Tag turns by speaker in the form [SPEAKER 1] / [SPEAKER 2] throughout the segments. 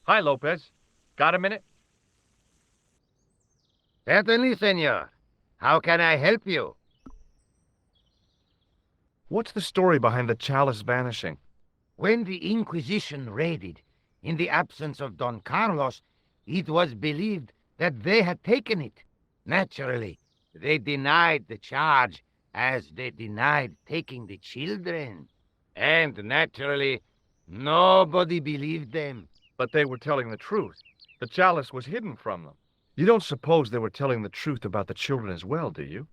[SPEAKER 1] Hi, Lopez. Got a minute?
[SPEAKER 2] Certainly, senor. How can I help you?
[SPEAKER 1] What's the story behind the chalice vanishing?
[SPEAKER 2] When the Inquisition raided, in the absence of Don Carlos, it was believed that they had taken it. Naturally, they denied the charge, as they denied taking the children. And naturally, nobody believed them.
[SPEAKER 1] But they were telling the truth. The chalice was hidden from them. You don't suppose they were telling the truth about the children as well, do you?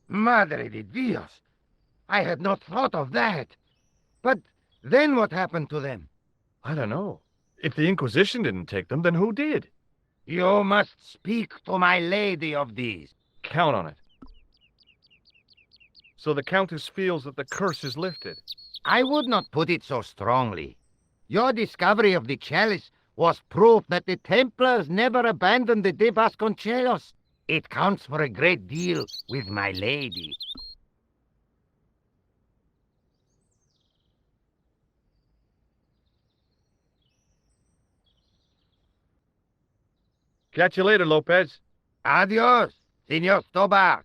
[SPEAKER 2] Madre de Dios! I had not thought of that. But then what happened to them?
[SPEAKER 1] I don't know. If the Inquisition didn't take them, then who did?
[SPEAKER 2] You must speak to my lady of these.
[SPEAKER 1] Count on it. So the Countess feels that the curse is lifted.
[SPEAKER 2] I would not put it so strongly. Your discovery of the chalice was proof that the Templars never abandoned the de Vasconcelos. It counts for a great deal with my lady.
[SPEAKER 1] Catch you later, Lopez.
[SPEAKER 2] Adios, Senor Stobart.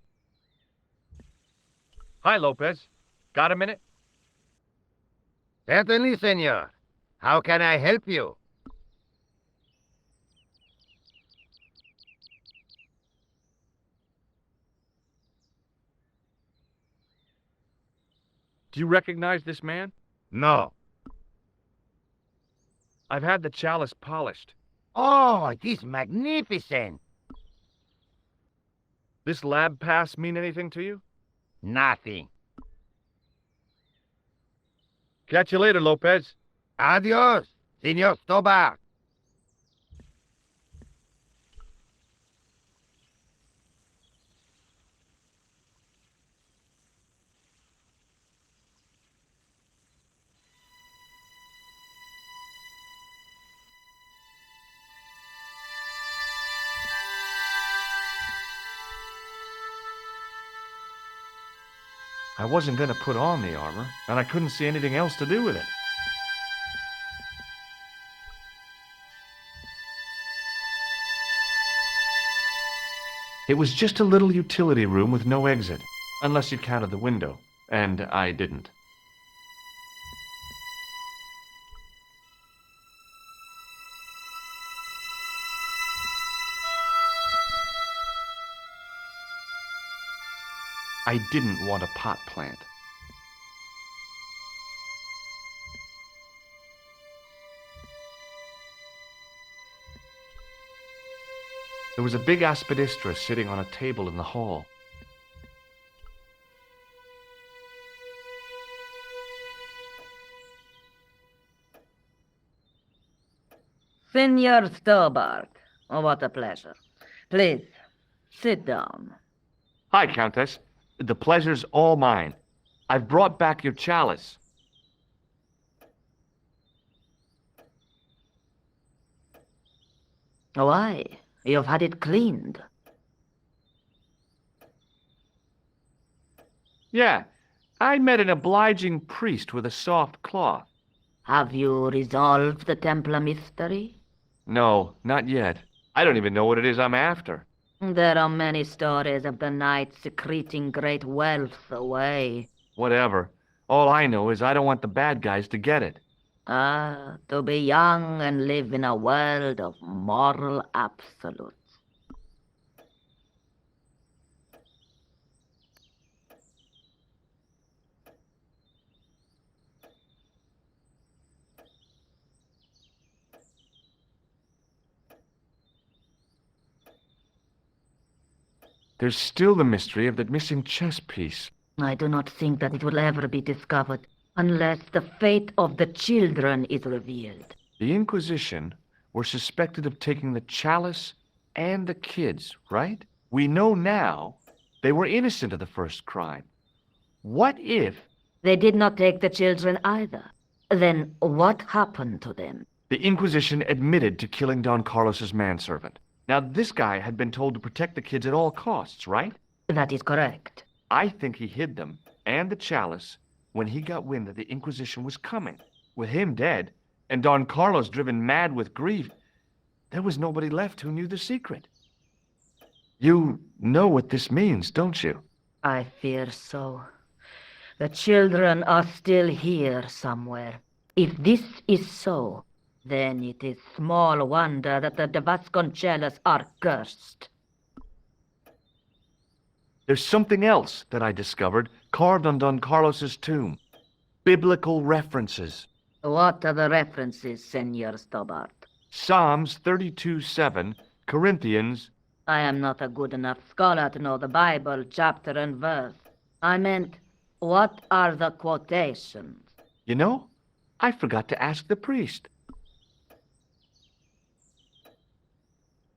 [SPEAKER 1] Hi, Lopez. Got a minute?
[SPEAKER 2] Certainly, senor. How can I help you?
[SPEAKER 1] Do you recognize this man?
[SPEAKER 2] No.
[SPEAKER 1] I've had the chalice polished.
[SPEAKER 2] Oh, it is magnificent.
[SPEAKER 1] This lab pass mean anything to you?
[SPEAKER 2] Nothing.
[SPEAKER 1] Catch you later, Lopez.
[SPEAKER 2] Adios, Senor Stobart.
[SPEAKER 1] I wasn't going to put on the armor, and I couldn't see anything else to do with it. It was just a little utility room with no exit, unless you counted the window, and I didn't. I didn't want a pot plant. There was a big aspidistra sitting on a table in the hall.
[SPEAKER 3] Senor Stobart, oh, what a pleasure. Please, sit down.
[SPEAKER 1] Hi, Countess. The pleasure's all mine. I've brought back your chalice.
[SPEAKER 3] Why? You've had it cleaned.
[SPEAKER 1] Yeah, I met an obliging priest with a soft cloth.
[SPEAKER 3] Have you resolved the Templar mystery?
[SPEAKER 1] No, not yet. I don't even know what it is I'm after.
[SPEAKER 3] There are many stories of the knight secreting great wealth away.
[SPEAKER 1] Whatever. All I know is I don't want the bad guys to get it.
[SPEAKER 3] Ah, to be young and live in a world of moral absolutes.
[SPEAKER 1] There's still the mystery of that missing chess piece.
[SPEAKER 3] I do not think that it will ever be discovered unless the fate of the children is revealed.
[SPEAKER 1] The Inquisition were suspected of taking the chalice and the kids, right? We know now they were innocent of the first crime. What if
[SPEAKER 3] They did not take the children either. Then what happened to them?
[SPEAKER 1] the Inquisition admitted to killing Don Carlos's manservant? Now, this guy had been told to protect the kids at all costs, right?
[SPEAKER 3] That is correct.
[SPEAKER 1] I think he hid them and the chalice when he got wind that the Inquisition was coming. With him dead, and Don Carlos driven mad with grief, There was nobody left who knew the secret. You know what this means, don't you?
[SPEAKER 3] I fear so. The children are still here somewhere. If this is so, then it is small wonder that the de Vasconcelos are cursed.
[SPEAKER 1] There's something else that I discovered carved on Don Carlos's tomb. Biblical references.
[SPEAKER 3] What are the references, Senor Stobart?
[SPEAKER 1] Psalms 32:7, Corinthians.
[SPEAKER 3] I am not a good enough scholar to know the Bible chapter and verse. I meant, what are the quotations?
[SPEAKER 1] You know, I forgot to ask the priest.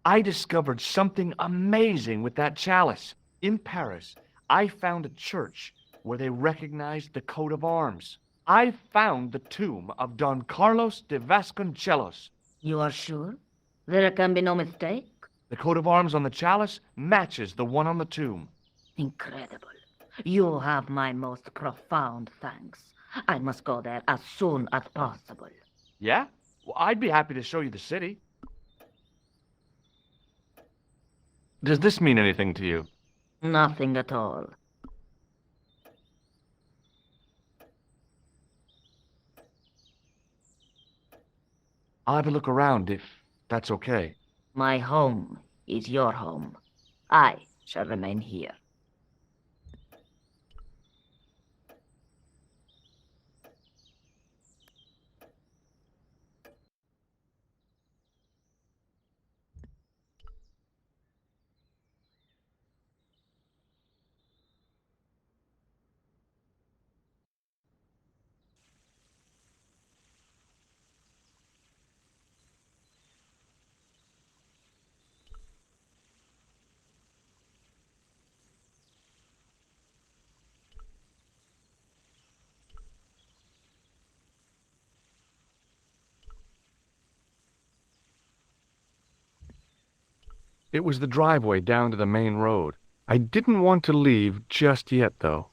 [SPEAKER 1] I discovered something amazing with that chalice. In Paris, I found a church where they recognized the coat of arms. I found the tomb of Don Carlos de Vasconcelos.
[SPEAKER 3] You are sure? There can be no mistake?
[SPEAKER 1] The coat of arms on the chalice matches the one on the tomb.
[SPEAKER 3] Incredible. You have my most profound thanks. I must go there as soon as possible.
[SPEAKER 1] Yeah? Well, I'd be happy to show you the city. Does this mean anything to you?
[SPEAKER 3] Nothing at all.
[SPEAKER 1] I'll have a look around if that's okay.
[SPEAKER 3] My home is your home. I shall remain here.
[SPEAKER 1] It was the driveway down to the main road. I didn't want to leave just yet, though.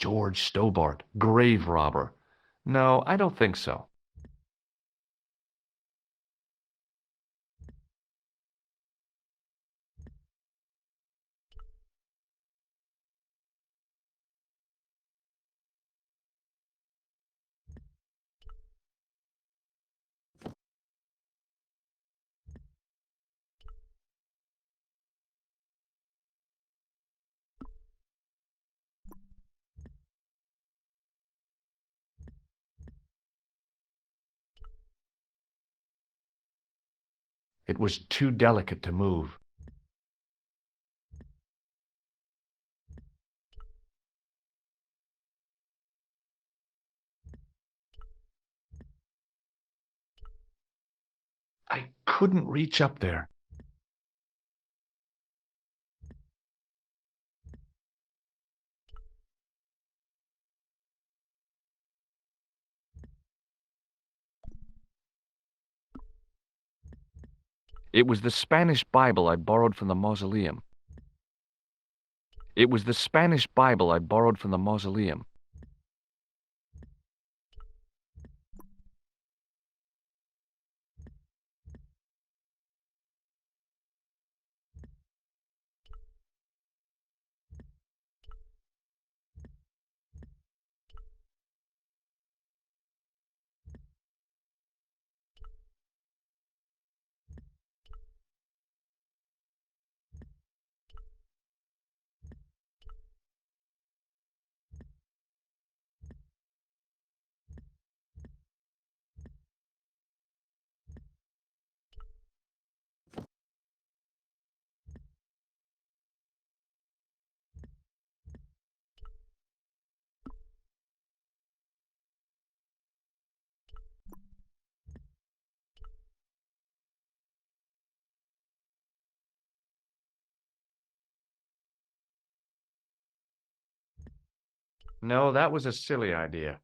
[SPEAKER 1] George Stobart, grave robber. No, I don't think so. It was too delicate to move. I couldn't reach up there. It was the Spanish Bible I borrowed from the mausoleum. It was the Spanish Bible I borrowed from the mausoleum. No, that was a silly idea.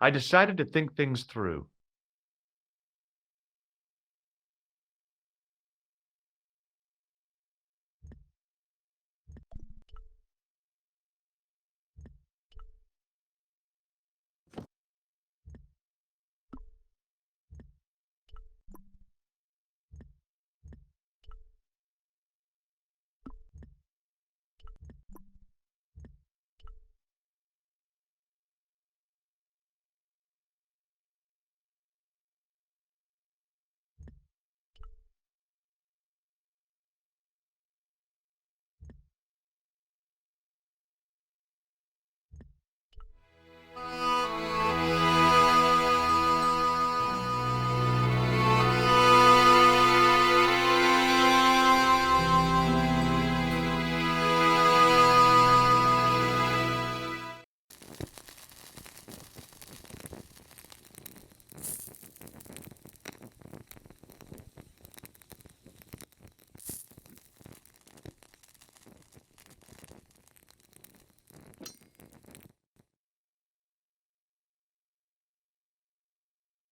[SPEAKER 1] I decided to think things through.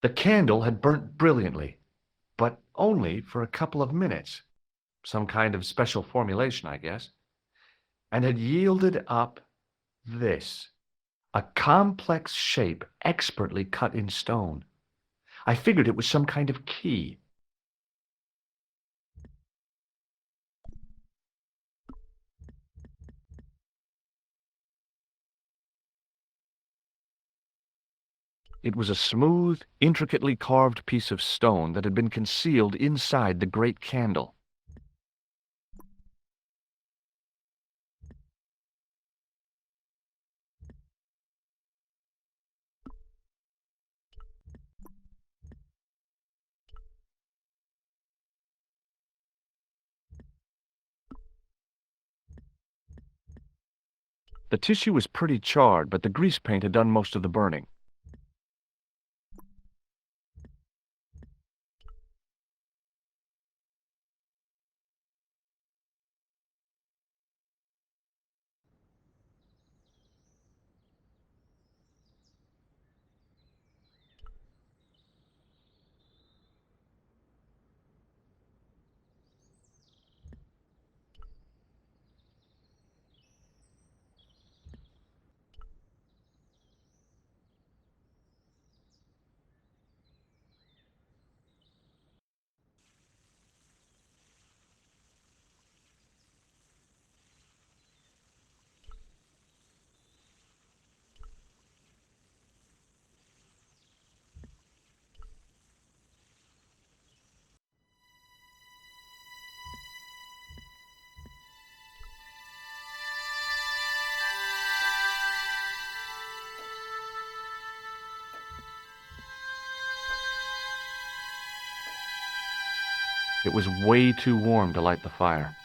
[SPEAKER 1] The candle had burnt brilliantly, but only for a couple of minutes. Some kind of special formulation, I guess. And had yielded up this. A complex shape expertly cut in stone. I figured it was some kind of key. It was a smooth, intricately carved piece of stone that had been concealed inside the great candle. The tissue was pretty charred, but the grease paint had done most of the burning. It was way too warm to light the fire.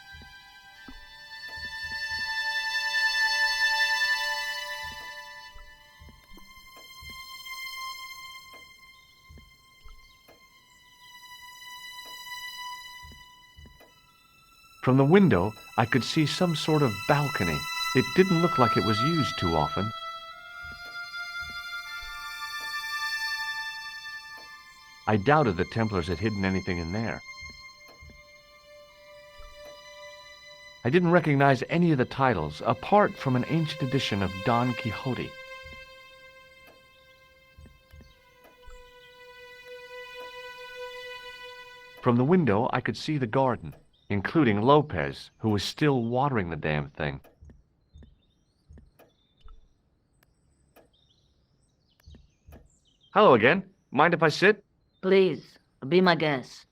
[SPEAKER 1] From the window, I could see some sort of balcony. It didn't look like it was used too often. I doubted the Templars had hidden anything in there. I didn't recognize any of the titles, apart from an ancient edition of Don Quixote. From the window, I could see the garden, including Lopez, who was still watering the damn thing. Hello again. Mind if I sit?
[SPEAKER 3] Please, be my guest.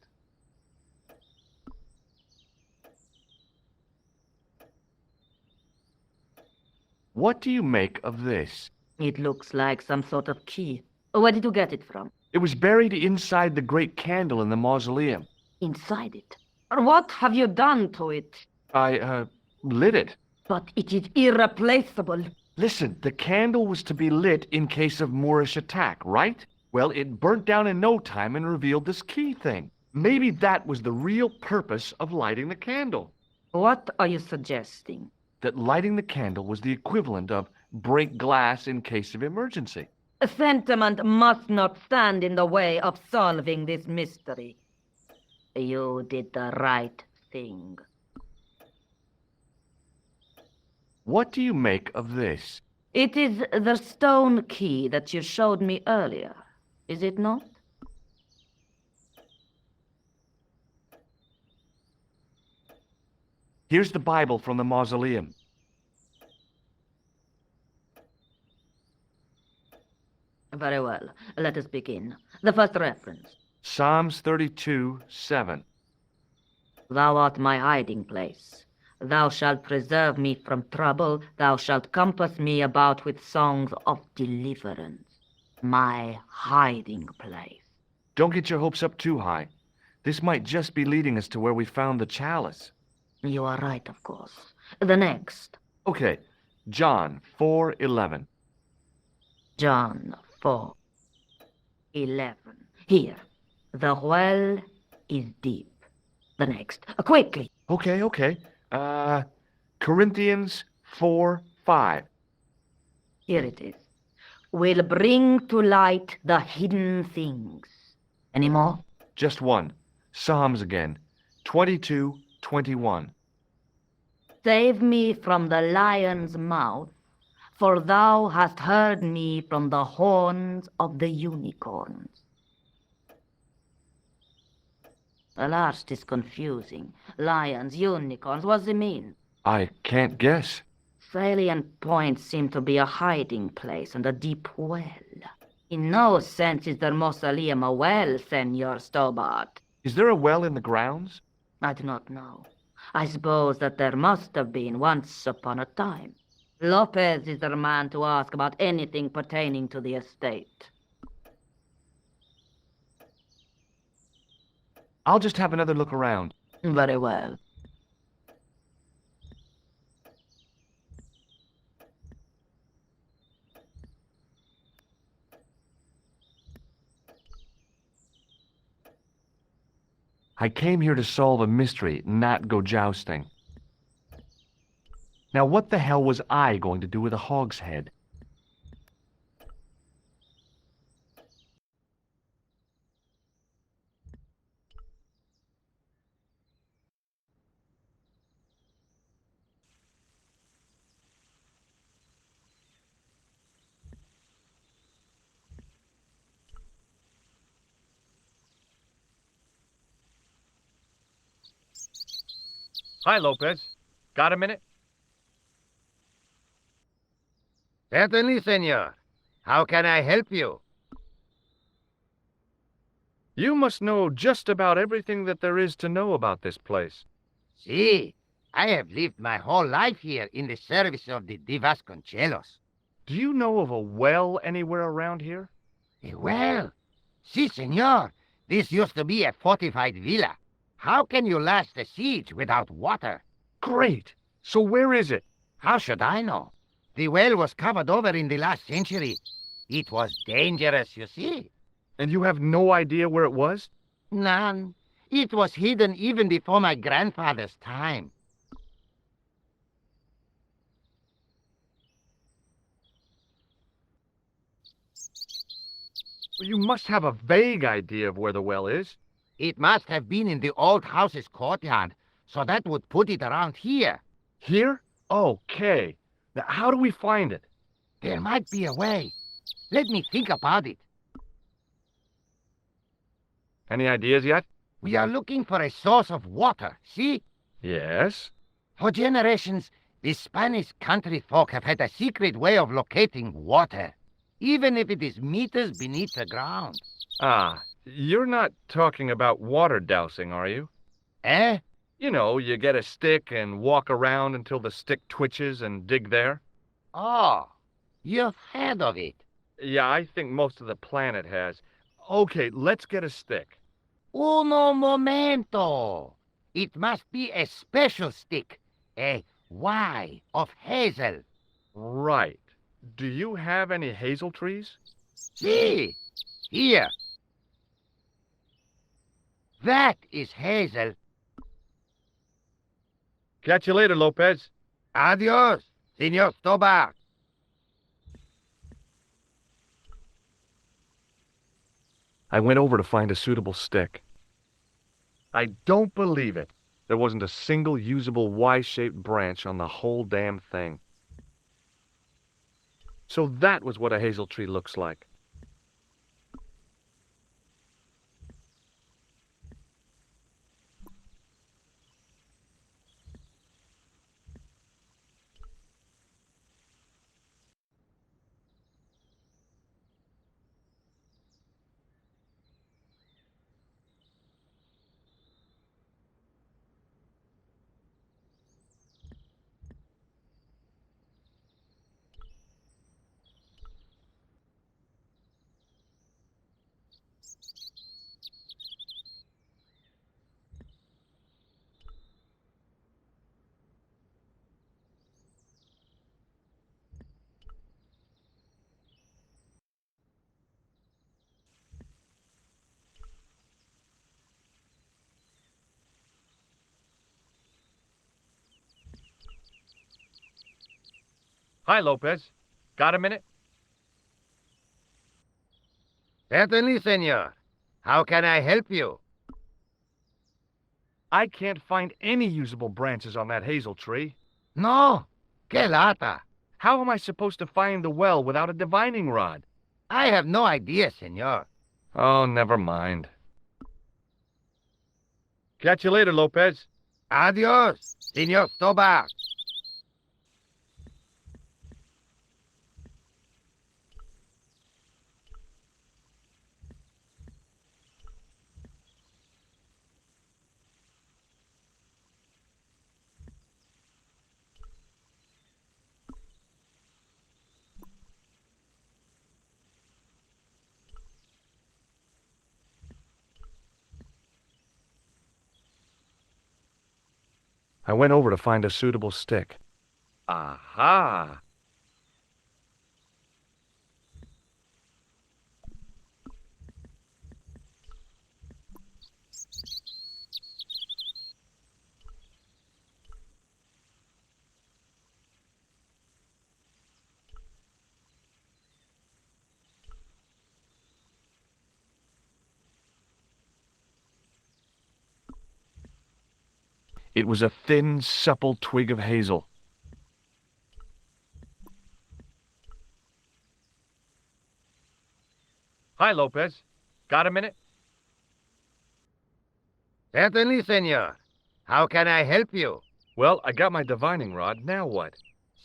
[SPEAKER 1] What do you make of this?
[SPEAKER 3] It looks like some sort of key. Where did you get it from?
[SPEAKER 1] It was buried inside the great candle in the mausoleum.
[SPEAKER 3] Inside it. What have you done to it?
[SPEAKER 1] I, lit it.
[SPEAKER 3] But it is irreplaceable.
[SPEAKER 1] Listen, the candle was to be lit in case of Moorish attack, right? Well, it burnt down in no time and revealed this key thing. Maybe that was the real purpose of lighting the candle.
[SPEAKER 3] What are you suggesting?
[SPEAKER 1] That lighting the candle was the equivalent of break glass in case of emergency.
[SPEAKER 3] Sentiment must not stand in the way of solving this mystery. You did the right thing.
[SPEAKER 1] What do you make of this?
[SPEAKER 3] It is the stone key that you showed me earlier, is it not?
[SPEAKER 1] Here's the Bible from the mausoleum.
[SPEAKER 3] Very well. Let us begin. The first reference.
[SPEAKER 1] Psalms 32:7.
[SPEAKER 3] Thou art my hiding place. Thou shalt preserve me from trouble. Thou shalt compass me about with songs of deliverance. My hiding place.
[SPEAKER 1] Don't get your hopes up too high. This might just be leading us to where we found the chalice.
[SPEAKER 3] You are right, of course. The next.
[SPEAKER 1] Okay, John 4:11.
[SPEAKER 3] John 4:11. Here. The well is deep. The next. Quickly.
[SPEAKER 1] Okay. Corinthians 4:5.
[SPEAKER 3] Here it is. Will bring to light the hidden things. Any more?
[SPEAKER 1] Just one. Psalms again. 22:21.
[SPEAKER 3] Save me from the lion's mouth, for thou hast heard me from the horns of the unicorns. The last is confusing. Lions, unicorns, what's it mean?
[SPEAKER 1] I can't guess.
[SPEAKER 3] Salient points seem to be a hiding place and a deep well. In no sense is their mausoleum a well, Senor Stobart.
[SPEAKER 1] Is there a well in the grounds?
[SPEAKER 3] I do not know. I suppose that there must have been once upon a time. Lopez is the man to ask about anything pertaining to the estate.
[SPEAKER 1] I'll just have another look around.
[SPEAKER 3] Very well.
[SPEAKER 1] I came here to solve a mystery, not go jousting. Now what the hell was I going to do with a hog's head? Hi, Lopez. Got a minute?
[SPEAKER 2] Certainly, senor. How can I help you?
[SPEAKER 1] You must know just about everything that there is to know about this place.
[SPEAKER 2] See, I have lived my whole life here in the service of the Vasconcelos.
[SPEAKER 1] Do you know of a well anywhere around here?
[SPEAKER 2] A well? Si, senor. This used to be a fortified villa. How can you last a siege without water?
[SPEAKER 1] Great! So where is it?
[SPEAKER 2] How should I know? The well was covered over in the last century. It was dangerous, you see.
[SPEAKER 1] And you have no idea where it was?
[SPEAKER 2] None. It was hidden even before my grandfather's time.
[SPEAKER 1] Well, you must have a vague idea of where the well is.
[SPEAKER 2] It must have been in the old house's courtyard, so that would put it around here.
[SPEAKER 1] Here? Okay. Now, how do we find it?
[SPEAKER 2] There might be a way. Let me think about it.
[SPEAKER 1] Any ideas yet?
[SPEAKER 2] We are looking for a source of water, see?
[SPEAKER 1] Yes.
[SPEAKER 2] For generations, the Spanish country folk have had a secret way of locating water, even if it is meters beneath the ground.
[SPEAKER 1] Ah, you're not talking about water dousing, are you?
[SPEAKER 2] Eh?
[SPEAKER 1] You know, you get a stick and walk around until the stick twitches and dig there.
[SPEAKER 2] Oh, you've heard of it.
[SPEAKER 1] Yeah, I think most of the planet has. Okay, let's get a stick.
[SPEAKER 2] Uno momento. It must be a special stick, a Y of hazel.
[SPEAKER 1] Right. Do you have any hazel trees?
[SPEAKER 2] See, here. That is hazel.
[SPEAKER 1] Catch you later, Lopez.
[SPEAKER 2] Adios, Senor Stobart.
[SPEAKER 1] I went over to find a suitable stick. I don't believe it. There wasn't a single usable Y-shaped branch on the whole damn thing. So that was what a hazel tree looks like. Hi, Lopez. Got a minute?
[SPEAKER 2] Certainly, senor. How can I help you?
[SPEAKER 1] I can't find any usable branches on that hazel tree.
[SPEAKER 2] No, que lata.
[SPEAKER 1] How am I supposed to find the well without a divining rod?
[SPEAKER 2] I have no idea, senor.
[SPEAKER 1] Oh, never mind. Catch you later, Lopez.
[SPEAKER 2] Adios, senor Stobart.
[SPEAKER 1] I went over to find a suitable stick. Aha! It was a thin, supple twig of hazel. Hi, Lopez. Got a minute?
[SPEAKER 2] Certainly, senor. How can I help you?
[SPEAKER 1] Well, I got my divining rod. Now what?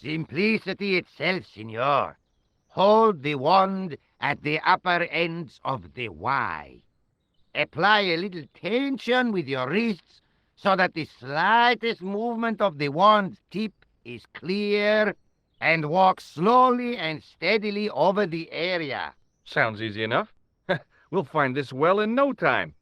[SPEAKER 2] Simplicity itself, senor. Hold the wand at the upper ends of the Y. Apply a little tension with your wrists so that the slightest movement of the wand's tip is clear, and walk slowly and steadily over the area.
[SPEAKER 1] Sounds easy enough. We'll find this well in no time.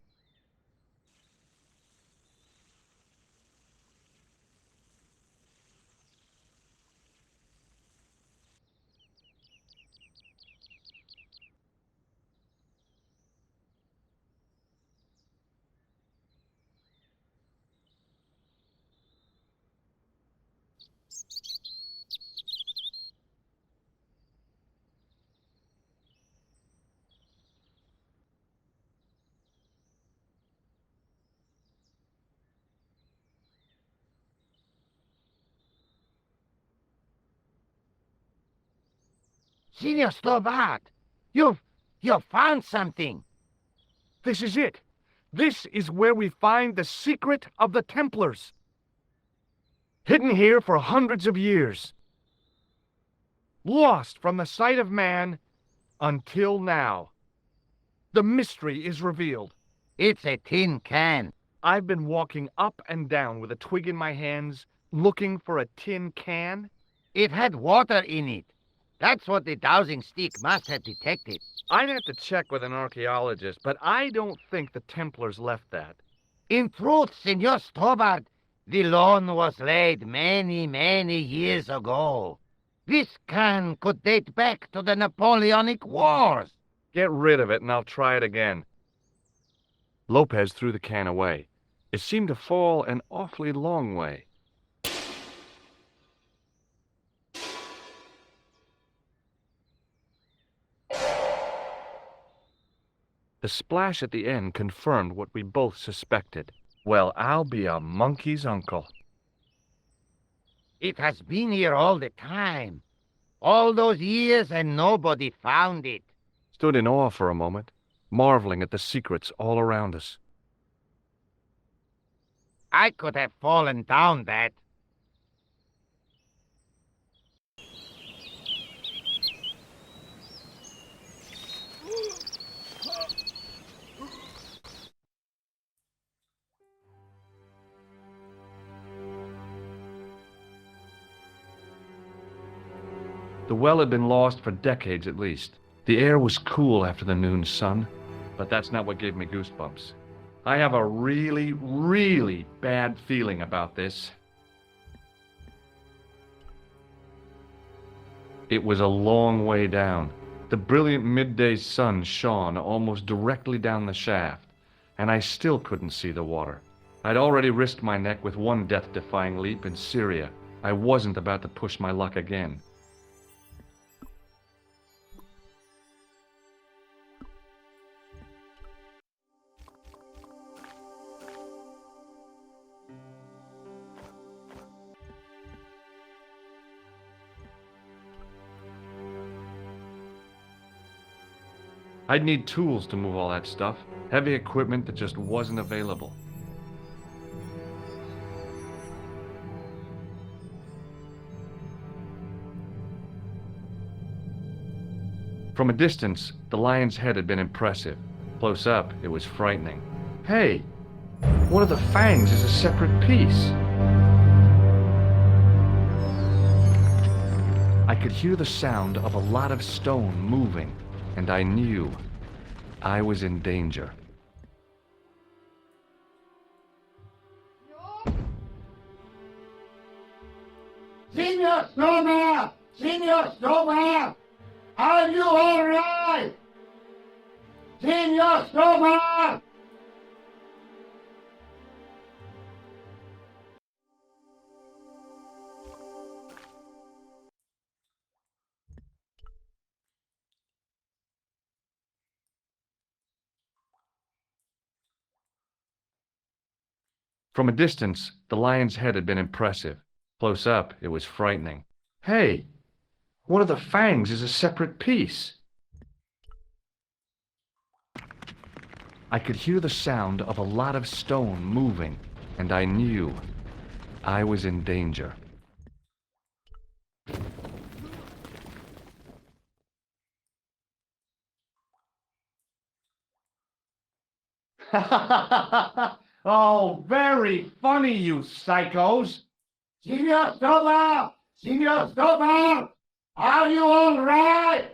[SPEAKER 2] Senor Stobart, you've found something.
[SPEAKER 1] This is it. This is where we find the secret of the Templars. Hidden here for hundreds of years. Lost from the sight of man until now. The mystery is revealed.
[SPEAKER 2] It's a tin can.
[SPEAKER 1] I've been walking up and down with a twig in my hands, looking for a tin can.
[SPEAKER 2] It had water in it. That's what the dowsing stick must have detected.
[SPEAKER 1] I'd have to check with an archaeologist, but I don't think the Templars left that.
[SPEAKER 2] In truth, Senor Stobart, the loan was laid many, many years ago. This can could date back to the Napoleonic Wars.
[SPEAKER 1] Get rid of it and I'll try it again. Lopez threw the can away. It seemed to fall an awfully long way. The splash at the end confirmed what we both suspected. Well, I'll be a monkey's uncle.
[SPEAKER 2] It has been here all the time. All those years and nobody found it.
[SPEAKER 1] Stood in awe for a moment, marveling at the secrets all around us.
[SPEAKER 2] I could have fallen down that.
[SPEAKER 1] The well had been lost for decades at least. The air was cool after the noon sun, but that's not what gave me goosebumps. I have a really, really bad feeling about this. It was a long way down. The brilliant midday sun shone almost directly down the shaft, and I still couldn't see the water. I'd already risked my neck with one death-defying leap in Syria. I wasn't about to push my luck again. I'd need tools to move all that stuff, heavy equipment that just wasn't available. From a distance, the lion's head had been impressive. Close up, it was frightening. Hey, one of the fangs is a separate piece. I could hear the sound of a lot of stone moving, and I knew I was in danger.
[SPEAKER 2] Senior Snowman! Senior Snowman! Are you all right? Senior Snowman!
[SPEAKER 1] From a distance, the lion's head had been impressive. Close up, it was frightening. Hey, one of the fangs is a separate piece. I could hear the sound of a lot of stone moving, and I knew I was in danger. Oh, very funny, you psychos!
[SPEAKER 2] Senior Snowman! Senior Snowman! Are you all right?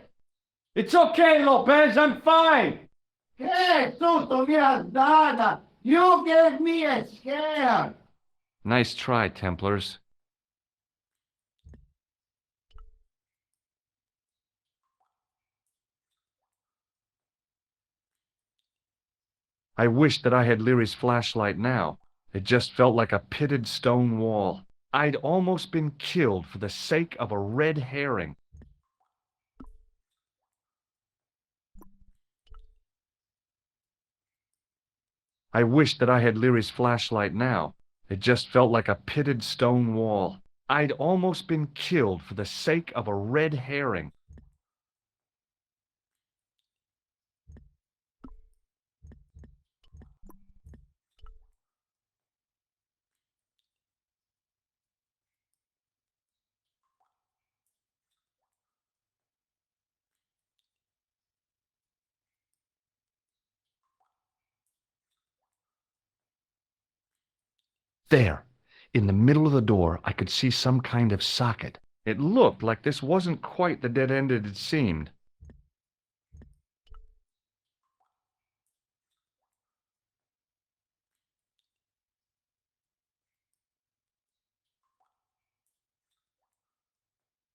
[SPEAKER 1] It's okay, Lopez, I'm fine!
[SPEAKER 2] Hey, tutto mi has done. You gave me a scare.
[SPEAKER 1] Nice try, Templars. I wished that I had Leary's flashlight now. It just felt like a pitted stone wall. I'd almost been killed for the sake of a red herring. I wished that I had Leary's flashlight now. It just felt like a pitted stone wall. I'd almost been killed for the sake of a red herring. There, in the middle of the door, I could see some kind of socket. It looked like this wasn't quite the dead end it had seemed.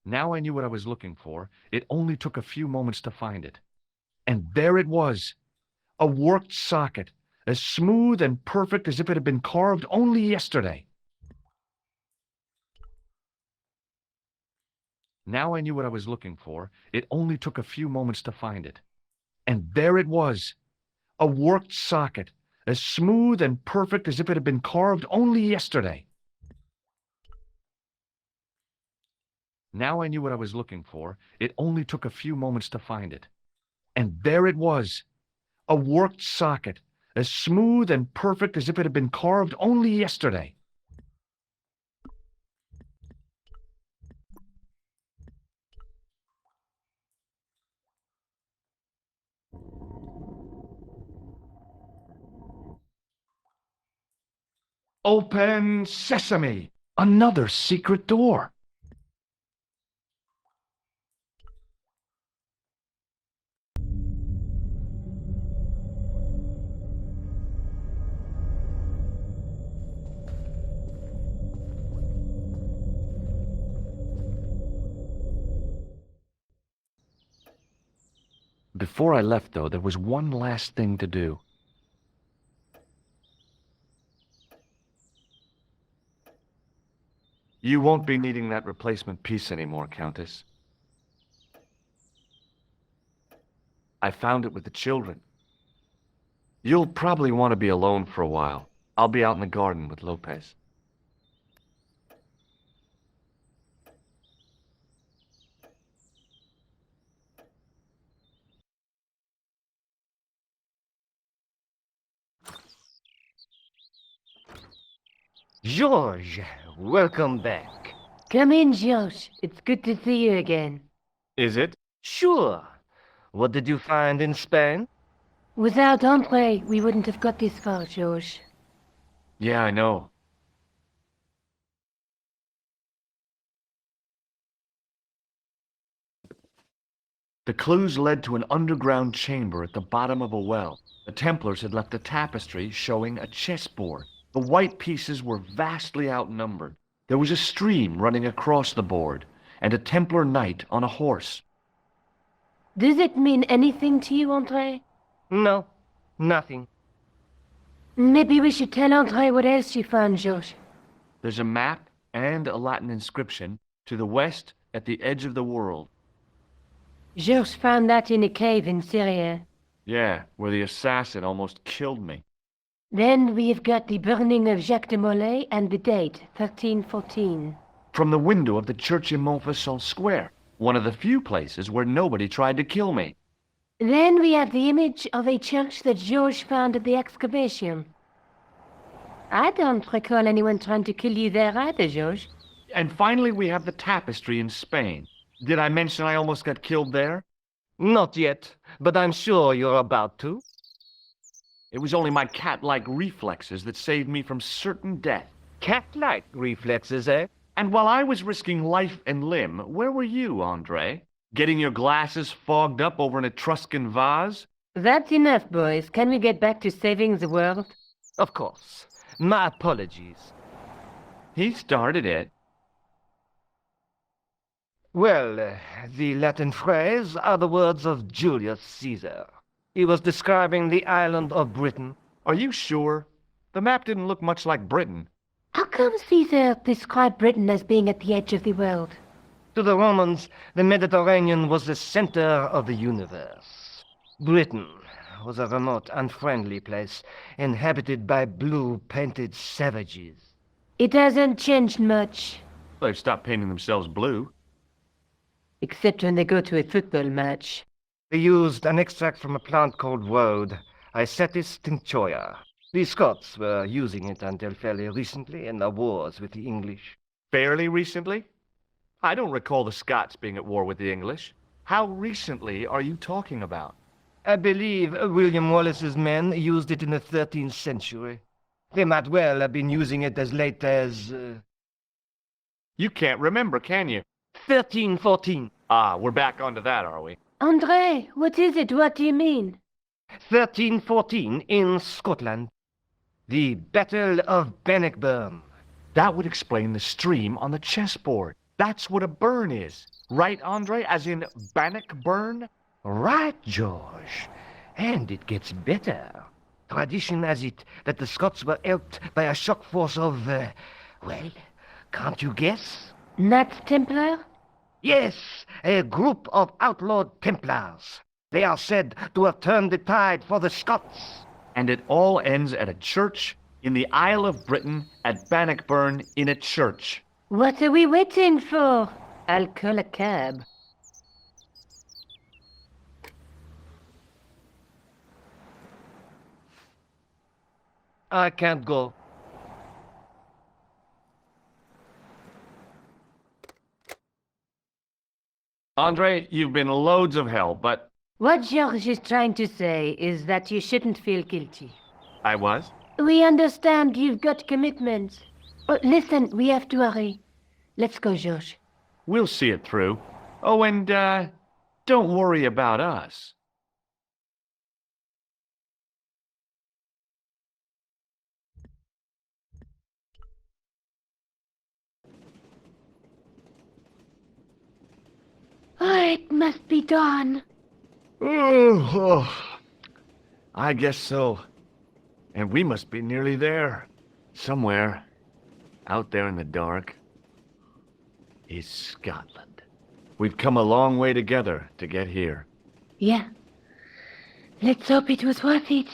[SPEAKER 1] Now I knew what I was looking for. It only took a few moments to find it. And there it was, a worked socket, as smooth and perfect as if it had been carved only yesterday. Now I knew what I was looking for. It only took a few moments to find it. And there it was, A worked socket, as smooth and perfect as if it had been carved only yesterday. Now I knew what I was looking for. It only took a few moments to find it. And there it was. A worked socket, as smooth and perfect as if it had been carved only yesterday. Open sesame! Another secret door. Before I left, though, there was one last thing to do. You won't be needing that replacement piece anymore, Countess. I found it with the children. You'll probably want to be alone for a while. I'll be out in the garden with Lopez.
[SPEAKER 4] George, welcome back.
[SPEAKER 3] Come in, George. It's good to see you again.
[SPEAKER 1] Is it?
[SPEAKER 4] Sure. What did you find in Spain?
[SPEAKER 3] Without Andre, we wouldn't have got this far, George.
[SPEAKER 1] Yeah, I know. The clues led to an underground chamber at the bottom of a well. The Templars had left a tapestry showing a chessboard. The white pieces were vastly outnumbered. There was a stream running across the board, and a Templar knight on a horse.
[SPEAKER 3] Does it mean anything to you, Andre?
[SPEAKER 4] No, nothing.
[SPEAKER 3] Maybe we should tell Andre what else you found, George.
[SPEAKER 1] There's a map and a Latin inscription to the west at the edge of the world.
[SPEAKER 3] George found that in a cave in Syria.
[SPEAKER 1] Yeah, where the assassin almost killed me.
[SPEAKER 3] Then we've got the burning of Jacques de Molay and the date, 1314.
[SPEAKER 1] From the window of the church in Montfaucon Square, one of the few places where nobody tried to kill me.
[SPEAKER 3] Then we have the image of a church that George found at the excavation. I don't recall anyone trying to kill you there either, George.
[SPEAKER 1] And finally we have the tapestry in Spain. Did I mention I almost got killed there?
[SPEAKER 4] Not yet, but I'm sure you're about to.
[SPEAKER 1] It was only my cat-like reflexes that saved me from certain death.
[SPEAKER 4] Cat-like reflexes, eh?
[SPEAKER 1] And while I was risking life and limb, where were you, Andre? Getting your glasses fogged up over an Etruscan vase?
[SPEAKER 3] That's enough, boys. Can we get back to saving the world?
[SPEAKER 4] Of course. My apologies.
[SPEAKER 1] He started it.
[SPEAKER 4] Well, the Latin phrase are the words of Julius Caesar. He was describing the island of Britain.
[SPEAKER 1] Are you sure? The map didn't look much like Britain.
[SPEAKER 3] How come Caesar described Britain as being at the edge of the world?
[SPEAKER 4] To the Romans, the Mediterranean was the center of the universe. Britain was a remote, unfriendly place, inhabited by blue-painted savages.
[SPEAKER 3] It hasn't changed much.
[SPEAKER 1] They've stopped painting themselves blue.
[SPEAKER 3] Except when they go to a football match.
[SPEAKER 4] They used an extract from a plant called woad, Isetis tinctoria. The Scots were using it until fairly recently in the wars with the English.
[SPEAKER 1] Fairly recently? I don't recall the Scots being at war with the English. How recently are you talking about?
[SPEAKER 4] I believe William Wallace's men used it in the 13th century. They might well have been using it as late as...
[SPEAKER 1] You can't remember, can you?
[SPEAKER 4] 1314.
[SPEAKER 1] Ah, we're back onto that, are we?
[SPEAKER 3] Andre, what is it? What do you mean?
[SPEAKER 4] 1314 in Scotland. The Battle of Bannockburn.
[SPEAKER 1] That would explain the stream on the chessboard. That's what a burn is. Right, Andre? As in Bannockburn?
[SPEAKER 4] Right, George. And it gets better. Tradition has it that the Scots were helped by a shock force of, well, can't you guess?
[SPEAKER 3] Knights Templar?
[SPEAKER 4] Yes, a group of outlawed Templars. They are said to have turned the tide for the Scots.
[SPEAKER 1] And it all ends at a church in the Isle of Britain at Bannockburn in a church.
[SPEAKER 3] What are we waiting for? I'll call a cab.
[SPEAKER 4] I can't go.
[SPEAKER 1] Andre, you've been loads of help, but
[SPEAKER 3] What George is trying to say is that you shouldn't feel guilty.
[SPEAKER 1] I was.
[SPEAKER 3] We understand you've got commitments. Oh, listen, we have to hurry. Let's go, George.
[SPEAKER 1] We'll see it through. Oh, and, don't worry about us.
[SPEAKER 3] Oh, it must be dawn.
[SPEAKER 1] Oh, I guess so. And we must be nearly there. Somewhere, out there in the dark, is Scotland. We've come a long way together to get here.
[SPEAKER 3] Yeah. Let's hope it was worth it.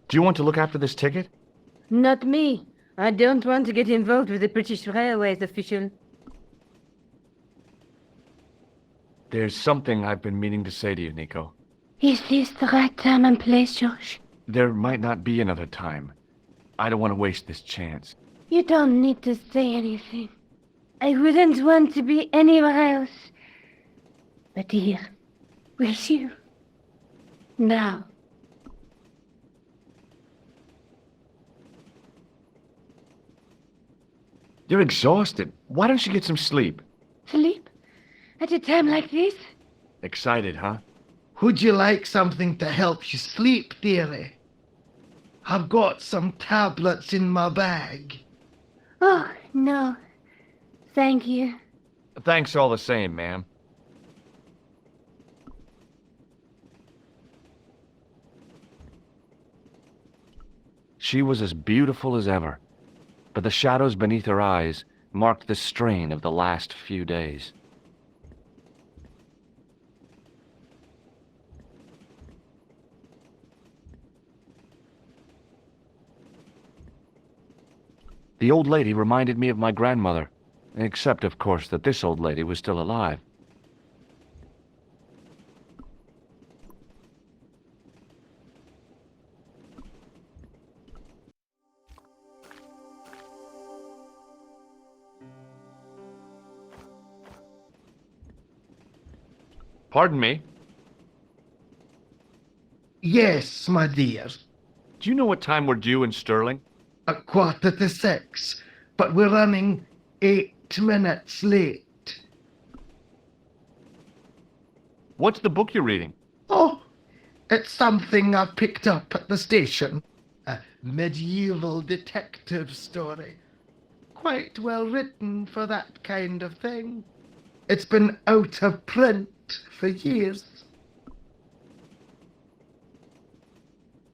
[SPEAKER 1] Do you want to look after this ticket?
[SPEAKER 3] Not me. I don't want to get involved with the British Railways official.
[SPEAKER 1] There's something I've been meaning to say to you, Nico.
[SPEAKER 3] Is this the right time and place, George?
[SPEAKER 1] There might not be another time. I don't want to waste this chance.
[SPEAKER 3] You don't need to say anything. I wouldn't want to be anywhere else. But here, with you. Now.
[SPEAKER 1] You're exhausted. Why don't you get some sleep?
[SPEAKER 3] Sleep? At a time like this?
[SPEAKER 1] Excited, huh?
[SPEAKER 5] Would you like something to help you sleep, dearie? I've got some tablets in my bag.
[SPEAKER 3] Oh, no. Thank you.
[SPEAKER 1] Thanks all the same, ma'am. She was as beautiful as ever, but the shadows beneath her eyes marked the strain of the last few days. The old lady reminded me of my grandmother, except, of course, that this old lady was still alive. Pardon me.
[SPEAKER 5] Yes, my dear.
[SPEAKER 1] Do you know what time we're due in Stirling?
[SPEAKER 5] 6:15, but we're running 8 minutes late.
[SPEAKER 1] What's the book you're reading?
[SPEAKER 5] Oh, it's something I picked up at the station. A medieval detective story. Quite well written for that kind of thing. It's been out of print for years.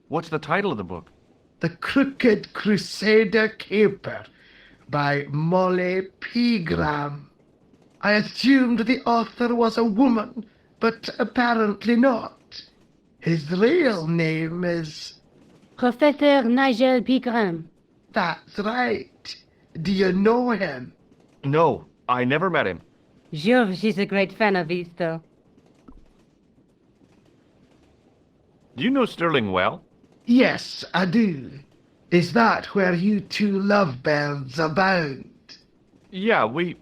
[SPEAKER 1] What's the title of the book?
[SPEAKER 5] The Crooked Crusader Caper by Molly Pegram. I assumed the author was a woman, but apparently not. His real name is...
[SPEAKER 3] Professor Nigel Pegram.
[SPEAKER 5] That's right. Do you know him?
[SPEAKER 1] No, I never met him.
[SPEAKER 3] George is a great fan of his, though.
[SPEAKER 1] Do you know Stirling well?
[SPEAKER 5] Yes, I do. Is that where you two lovebirds abound?
[SPEAKER 1] Yeah, we...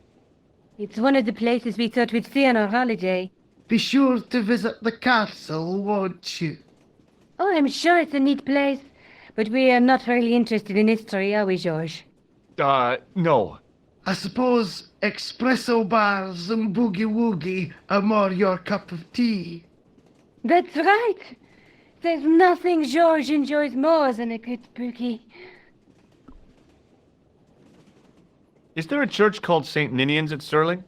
[SPEAKER 3] It's one of the places we thought we'd see on our holiday.
[SPEAKER 5] Be sure to visit the castle, won't you?
[SPEAKER 3] Oh, I'm sure it's a neat place. But we are not really interested in history, are we, George?
[SPEAKER 1] No.
[SPEAKER 5] I suppose espresso bars and boogie-woogie are more your cup of tea.
[SPEAKER 3] That's right. There's nothing George enjoys more than a good boogie.
[SPEAKER 1] Is there a church called St. Ninian's at Stirling?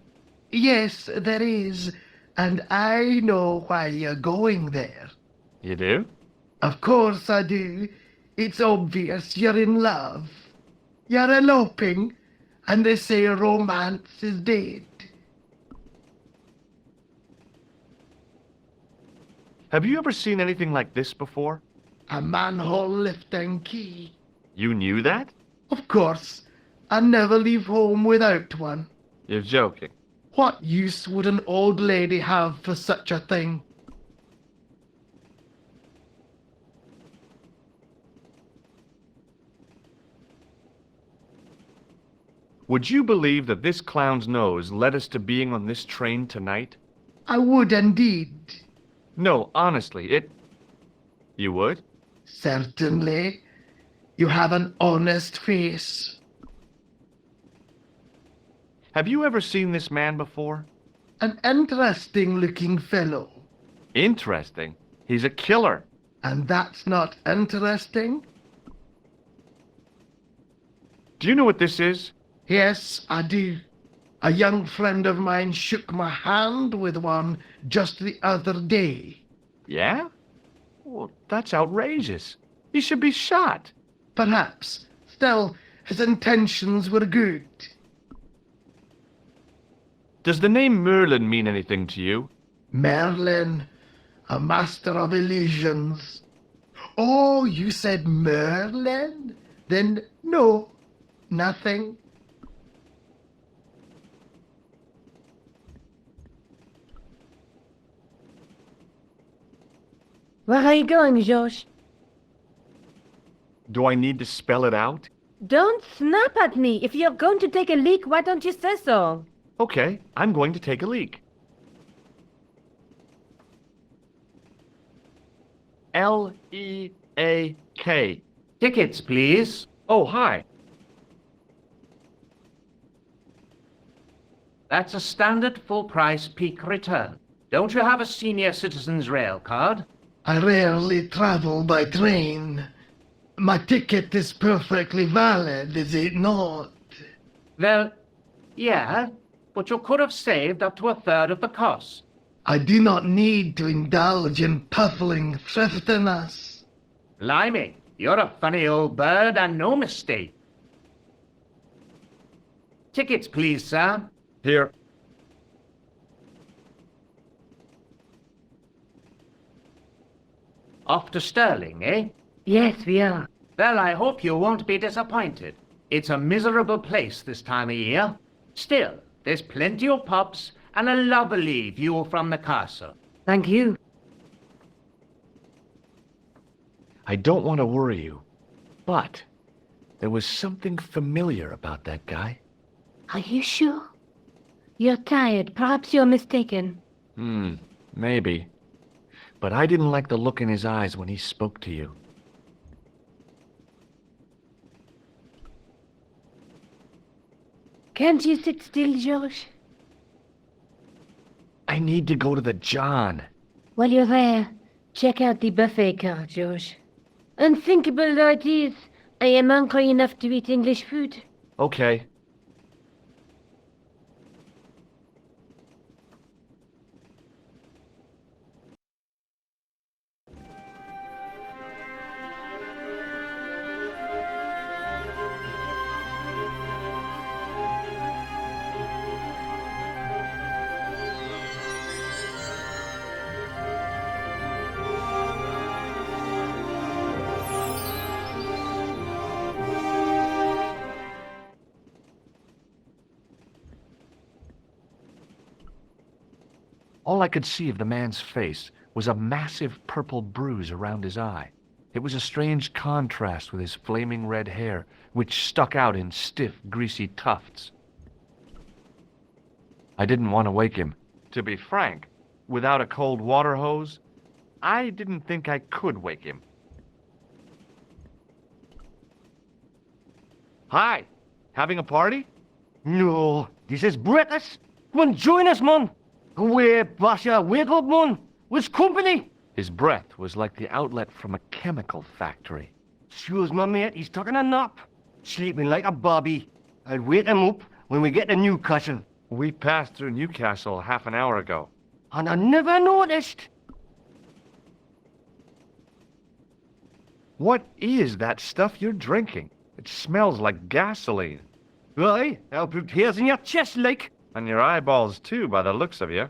[SPEAKER 5] Yes, there is. And I know why you're going there.
[SPEAKER 1] You do?
[SPEAKER 5] Of course I do. It's obvious you're in love. You're eloping, and they say romance is dead.
[SPEAKER 1] Have you ever seen anything like this before?
[SPEAKER 5] A manhole lifting key.
[SPEAKER 1] You knew that?
[SPEAKER 5] Of course, I never leave home without one.
[SPEAKER 1] You're joking.
[SPEAKER 5] What use would an old lady have for such a thing?
[SPEAKER 1] Would you believe that this clown's nose led us to being on this train tonight?
[SPEAKER 5] I would indeed.
[SPEAKER 1] No, honestly, You would?
[SPEAKER 5] Certainly. You have an honest face.
[SPEAKER 1] Have you ever seen this man before?
[SPEAKER 5] An interesting-looking fellow.
[SPEAKER 1] Interesting. He's a killer.
[SPEAKER 5] And that's not interesting?
[SPEAKER 1] Do you know what this is?
[SPEAKER 5] Yes, I do. A young friend of mine shook my hand with one just the other day.
[SPEAKER 1] Yeah? Well, that's outrageous. He should be shot.
[SPEAKER 5] Perhaps. Still, his intentions were good.
[SPEAKER 1] Does the name Merlin mean anything to you?
[SPEAKER 5] Merlin, a master of illusions. Oh, you said Merlin? Then no, nothing.
[SPEAKER 3] Where are you going, George?
[SPEAKER 1] Do I need to spell it out?
[SPEAKER 3] Don't snap at me. If you're going to take a leak, why don't you say so?
[SPEAKER 1] Okay, I'm going to take a leak. L-E-A-K.
[SPEAKER 6] Tickets, please.
[SPEAKER 1] Oh, hi.
[SPEAKER 6] That's a standard full-price peak return. Don't you have a senior citizen's rail card?
[SPEAKER 5] I rarely travel by train. My ticket is perfectly valid, is it not?
[SPEAKER 6] Well, yeah, but you could have saved up to a third of the cost.
[SPEAKER 5] I do not need to indulge in puffling thriftiness.
[SPEAKER 6] Blimey, you're a funny old bird and no mistake. Tickets, please, sir.
[SPEAKER 1] Here.
[SPEAKER 6] Off to Stirling, eh?
[SPEAKER 3] Yes, we are.
[SPEAKER 6] Well, I hope you won't be disappointed. It's a miserable place this time of year. Still, there's plenty of pubs and a lovely view from the castle.
[SPEAKER 3] Thank you.
[SPEAKER 1] I don't want to worry you, but there was something familiar about that guy.
[SPEAKER 3] Are you sure? You're tired. Perhaps you're mistaken.
[SPEAKER 1] Maybe. But I didn't like the look in his eyes when he spoke to you.
[SPEAKER 3] Can't you sit still, George?
[SPEAKER 1] I need to go to the John.
[SPEAKER 3] While you're there, check out the buffet car, George. Unthinkable though it is, I am hungry enough to eat English food.
[SPEAKER 1] Okay. All I could see of the man's face was a massive purple bruise around his eye. It was a strange contrast with his flaming red hair, which stuck out in stiff, greasy tufts. I didn't want to wake him. To be frank, without a cold water hose, I didn't think I could wake him. Hi, having a party?
[SPEAKER 4] No, this is British. Come on, join us, man. Go away, Basha. Wake up, man. What's company?
[SPEAKER 1] His breath was like the outlet from a chemical factory.
[SPEAKER 4] Excuse my mate, he's taking a nap. Sleeping like a bobby. I'll wake him up when we get to Newcastle.
[SPEAKER 1] We passed through Newcastle half an hour ago.
[SPEAKER 4] and I never noticed.
[SPEAKER 1] What is that stuff you're drinking? It smells like gasoline.
[SPEAKER 4] Aye, I'll put hairs in your chest, like.
[SPEAKER 1] And your eyeballs, too, by the looks of you.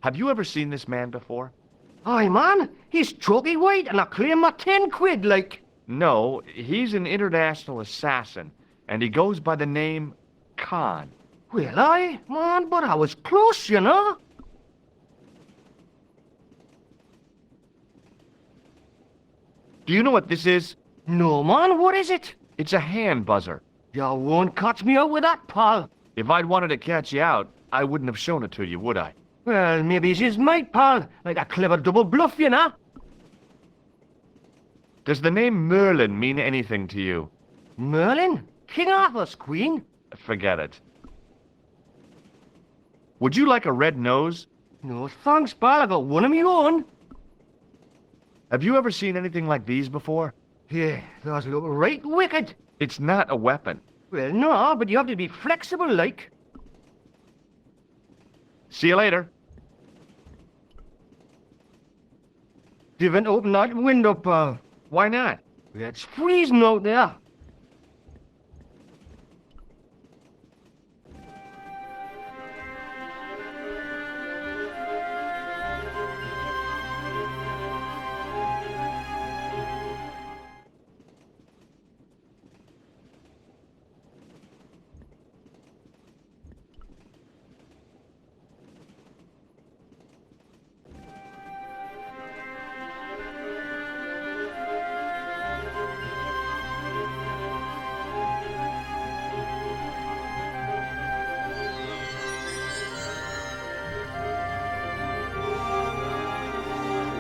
[SPEAKER 1] Have you ever seen this man before?
[SPEAKER 4] Aye, man, he's chalky white, and I claim my 10 quid, like.
[SPEAKER 1] No, he's an international assassin, and he goes by the name Khan.
[SPEAKER 4] Well, aye, man, but I was close, you know.
[SPEAKER 1] Do you know what this is?
[SPEAKER 4] No, man, what is it?
[SPEAKER 1] It's a hand buzzer.
[SPEAKER 4] You won't catch me out with that, pal.
[SPEAKER 1] If I'd wanted to catch you out, I wouldn't have shown it to you, would I?
[SPEAKER 4] Well, maybe he's his mate, pal. Like a clever double bluff, you know.
[SPEAKER 1] Does the name Merlin mean anything to you?
[SPEAKER 4] Merlin? King Arthur's queen?
[SPEAKER 1] Forget it. Would you like a red nose?
[SPEAKER 4] No thanks, pal. I got one of my own.
[SPEAKER 1] Have you ever seen anything like these before?
[SPEAKER 4] Yeah, those look right wicked.
[SPEAKER 1] It's not a weapon.
[SPEAKER 4] Well, no, but you have to be flexible, like.
[SPEAKER 1] See you later.
[SPEAKER 4] Didn't open that window, pal.
[SPEAKER 1] Why not?
[SPEAKER 4] It's freezing out there.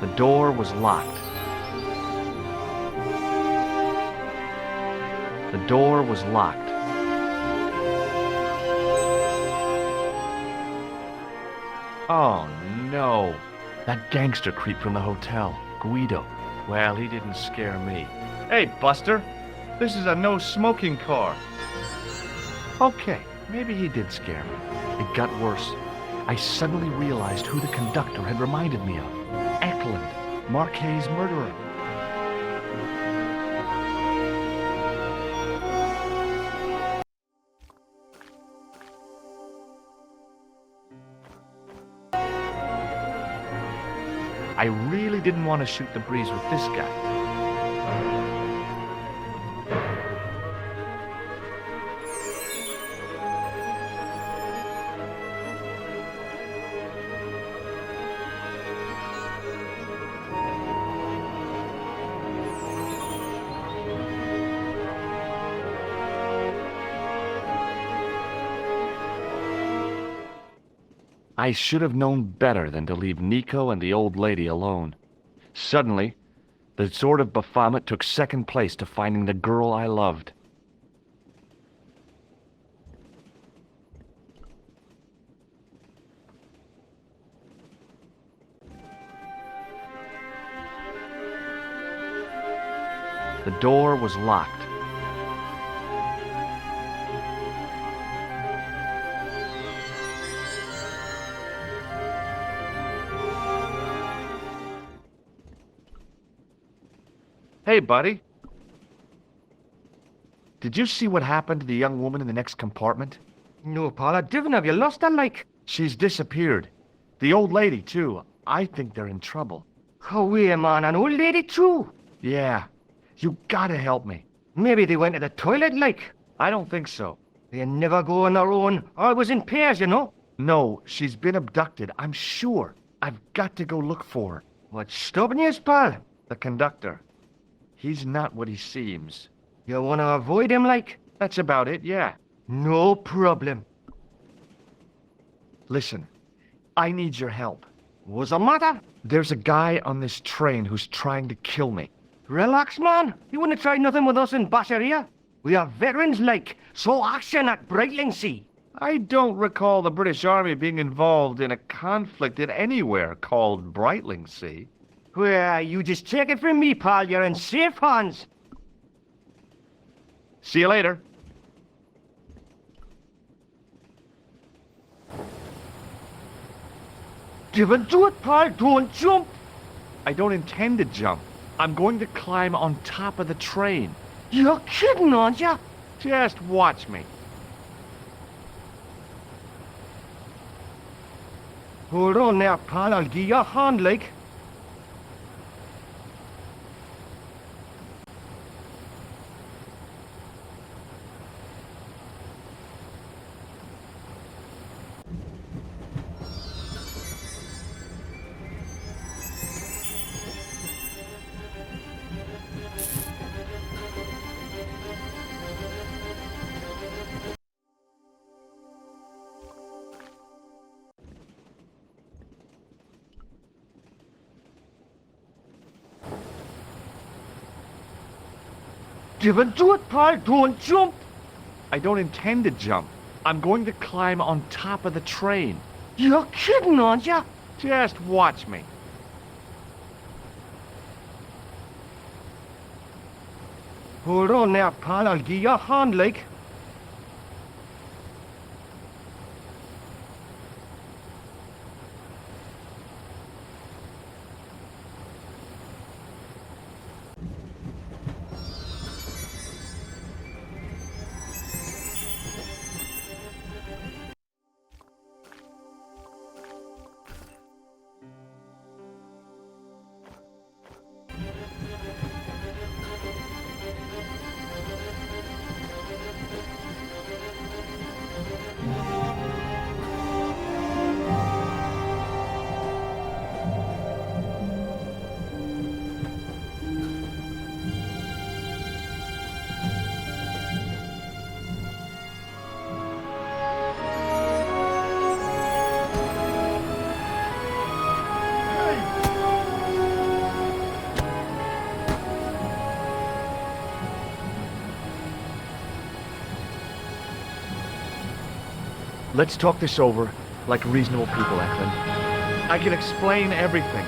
[SPEAKER 1] The door was locked. The door was locked. Oh, no. That gangster creep from the hotel, Guido. Well, he didn't scare me. Hey, Buster. This is a no-smoking car. Okay, maybe he did scare me. It got worse. I suddenly realized who the conductor had reminded me of. Eklund, Marquet's murderer. I really didn't want to shoot the breeze with this guy. I should have known better than to leave Nico and the old lady alone. Suddenly, the sword of Baphomet took second place to finding the girl I loved. The door was locked. Hey, buddy. Did you see what happened to the young woman in the next compartment?
[SPEAKER 4] No, pal, I didn't. Have you lost her, like?
[SPEAKER 1] She's disappeared. The old lady, too. I think they're in trouble.
[SPEAKER 4] Oh, yeah, man, an old lady, too.
[SPEAKER 1] Yeah. You gotta help me.
[SPEAKER 4] Maybe they went to the toilet, like.
[SPEAKER 1] I don't think so.
[SPEAKER 4] They never go on their own. Always in pairs, you know.
[SPEAKER 1] No, she's been abducted, I'm sure. I've got to go look for her.
[SPEAKER 4] What's stopping you, pal?
[SPEAKER 1] The conductor. He's not what he seems.
[SPEAKER 4] You want to avoid him, like?
[SPEAKER 1] That's about it, yeah.
[SPEAKER 4] No problem.
[SPEAKER 1] Listen, I need your help.
[SPEAKER 4] What's the matter?
[SPEAKER 1] There's a guy on this train who's trying to kill me.
[SPEAKER 4] Relax, man. You wouldn't try nothing with us in Basharia. We are veterans, like, so action at Brightlingsea.
[SPEAKER 1] I don't recall the British Army being involved in a conflict in anywhere called Brightlingsea.
[SPEAKER 4] Well, you just take it from me, pal. You're in safe hands.
[SPEAKER 1] See you later.
[SPEAKER 4] Steven, do it, pal. Don't jump.
[SPEAKER 1] I don't intend to jump. I'm going to climb on top of the train.
[SPEAKER 4] You're kidding, aren't you?
[SPEAKER 1] Just watch me.
[SPEAKER 4] Hold on there, pal. I'll give you a hand, like. Steven, do it, pal. Don't jump.
[SPEAKER 1] I don't intend to jump. I'm going to climb on top of the train.
[SPEAKER 4] You're kidding, aren't you?
[SPEAKER 1] Just watch me.
[SPEAKER 4] Hold on there, pal. I'll give you a hand, like.
[SPEAKER 1] Let's talk this over like reasonable people, Eklund. I can explain everything.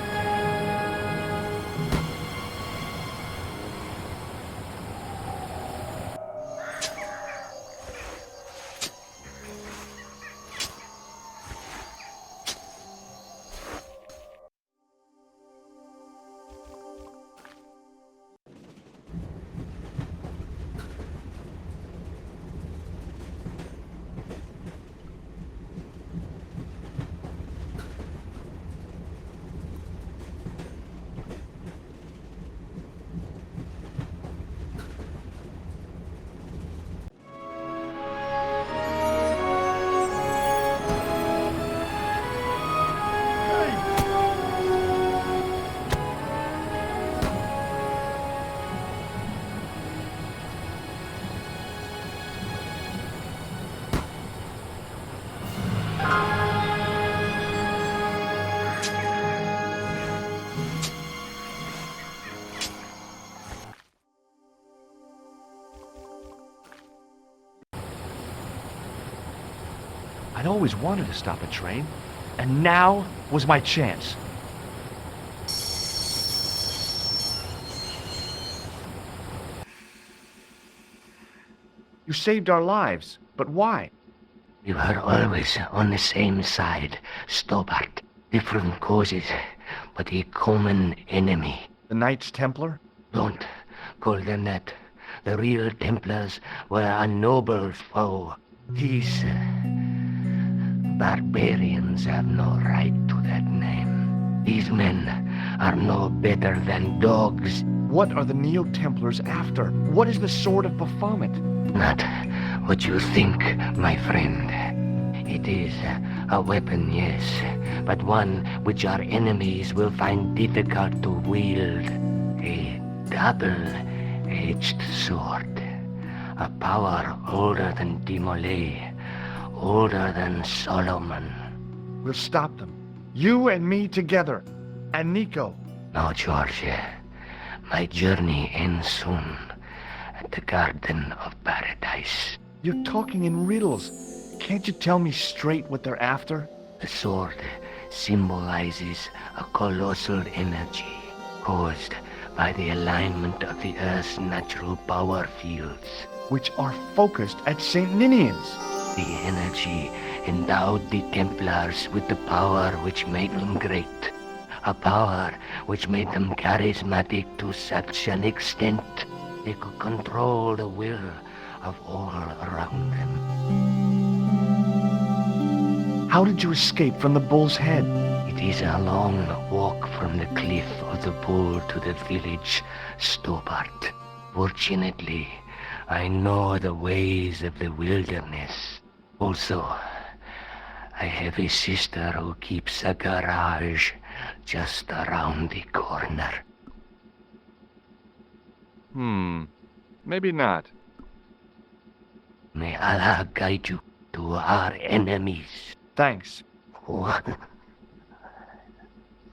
[SPEAKER 1] I'd always wanted to stop a train, and now was my chance. You saved our lives, but why?
[SPEAKER 7] We were always on the same side, Stobart. Different causes, but a common enemy.
[SPEAKER 1] The Knights Templar?
[SPEAKER 7] Don't call them that. The real Templars were a noble foe. These barbarians have no right to that name. These men are no better than dogs.
[SPEAKER 1] What are the Neo-Templars after? What is the Sword of Baphomet?
[SPEAKER 7] Not what you think, my friend. It is a weapon, yes, but one which our enemies will find difficult to wield. A double-edged sword. A power older than Dimolay, older than Solomon.
[SPEAKER 1] We'll stop them. You and me together. And Nico.
[SPEAKER 7] No, George. My journey ends soon at the Garden of Paradise.
[SPEAKER 1] You're talking in riddles. Can't you tell me straight what they're after?
[SPEAKER 7] The sword symbolizes a colossal energy caused by the alignment of the Earth's natural power fields.
[SPEAKER 1] Which are focused at St. Ninian's.
[SPEAKER 7] The energy endowed the Templars with the power which made them great. A power which made them charismatic to such an extent they could control the will of all around them.
[SPEAKER 1] How did you escape from the bull's head?
[SPEAKER 7] It is a long walk from the cliff of the bull to the village Stobart. Fortunately, I know the ways of the wilderness. Also, I have a sister who keeps a garage just around the corner.
[SPEAKER 1] Maybe not.
[SPEAKER 7] May Allah guide you to our enemies.
[SPEAKER 1] Thanks.
[SPEAKER 7] One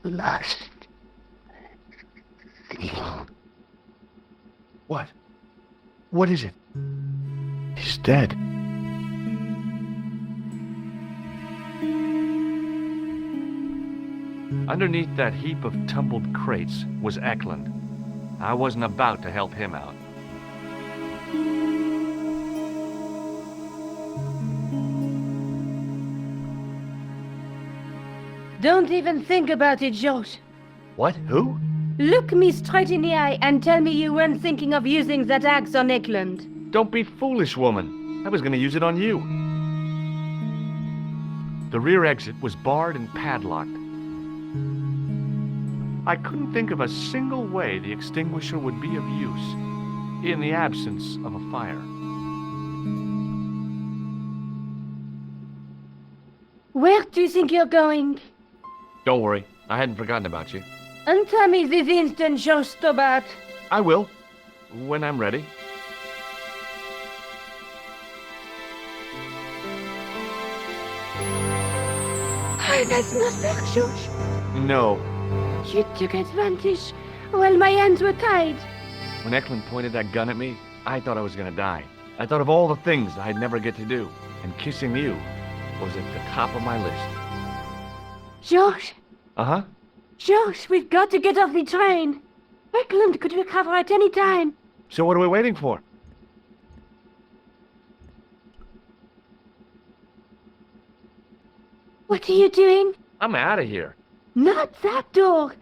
[SPEAKER 7] last thing.
[SPEAKER 1] What? What is it? He's dead. Underneath that heap of tumbled crates was Eklund. I wasn't about to help him out.
[SPEAKER 8] Don't even think about it, Josh.
[SPEAKER 1] What? Who?
[SPEAKER 8] Look me straight in the eye and tell me you weren't thinking of using that axe on Eklund.
[SPEAKER 1] Don't be foolish, woman. I was going to use it on you. The rear exit was barred and padlocked. I couldn't think of a single way the extinguisher would be of use in the absence of a fire.
[SPEAKER 8] Where do you think you're going?
[SPEAKER 1] Don't worry, I hadn't forgotten about you.
[SPEAKER 8] Untie me this instant, Josh Stobart.
[SPEAKER 1] I will, when I'm ready.
[SPEAKER 8] That's not fair, Josh.
[SPEAKER 1] No.
[SPEAKER 8] You took advantage. Well, my hands were tied.
[SPEAKER 1] When Eklund pointed that gun at me, I thought I was gonna die. I thought of all the things I'd never get to do, and kissing you was at the top of my list.
[SPEAKER 8] Josh,
[SPEAKER 1] Uh-huh.
[SPEAKER 8] Josh, we've got to get off the train. Eklund could recover at any time.
[SPEAKER 1] So what are we waiting for?
[SPEAKER 8] What are you doing?
[SPEAKER 1] I'm out of here.
[SPEAKER 8] Not that door.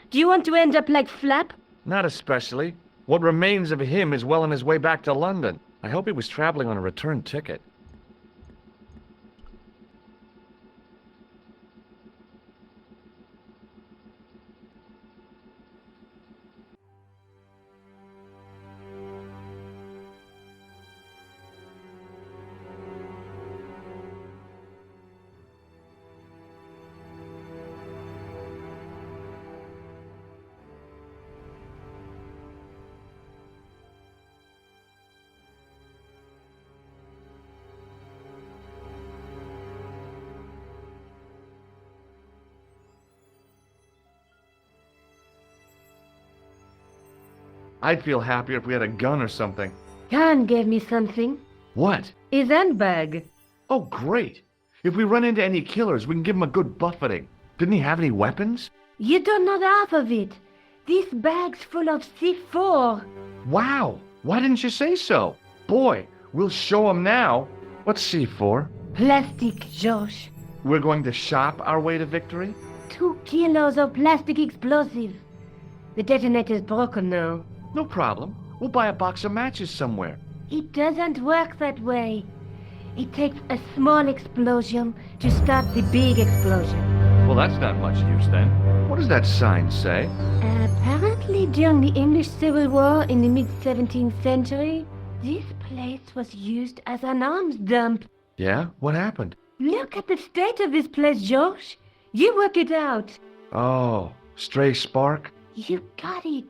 [SPEAKER 8] Do you want to end up like Flap?
[SPEAKER 1] Not especially. What remains of him is well on his way back to London. I hope he was traveling on a return ticket. I'd feel happier if we had a gun or something.
[SPEAKER 8] Khan gave me something.
[SPEAKER 1] What?
[SPEAKER 8] His handbag.
[SPEAKER 1] Oh, great. If we run into any killers, we can give them a good buffeting. Didn't he have any weapons?
[SPEAKER 8] You don't know the half of it. This bag's full of C4.
[SPEAKER 1] Wow. Why didn't you say so? Boy, we'll show him now. What's C4?
[SPEAKER 8] Plastic, Josh.
[SPEAKER 1] We're going to shop our way to victory?
[SPEAKER 8] 2 kilos of plastic explosive. The detonator's broken now.
[SPEAKER 1] No problem. We'll buy a box of matches somewhere.
[SPEAKER 8] It doesn't work that way. It takes a small explosion to start the big explosion.
[SPEAKER 1] Well, that's not much use then. What does that sign say?
[SPEAKER 8] Apparently, during the English Civil War in the mid-17th century, this place was used as an arms dump.
[SPEAKER 1] Yeah? What happened?
[SPEAKER 8] Look at the state of this place, Josh. You work it out.
[SPEAKER 1] Oh, stray spark?
[SPEAKER 8] You got it.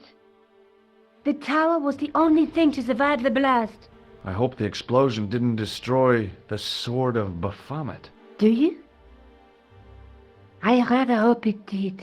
[SPEAKER 8] The tower was the only thing to survive the blast.
[SPEAKER 1] I hope the explosion didn't destroy the Sword of Baphomet.
[SPEAKER 8] Do you? I rather hope it did.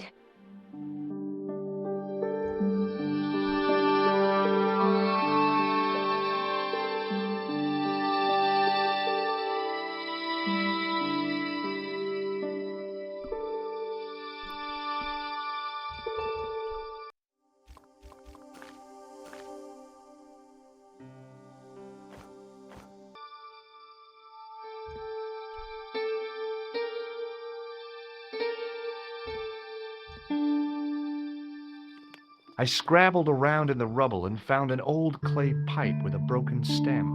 [SPEAKER 1] I scrabbled around in the rubble and found an old clay pipe with a broken stem.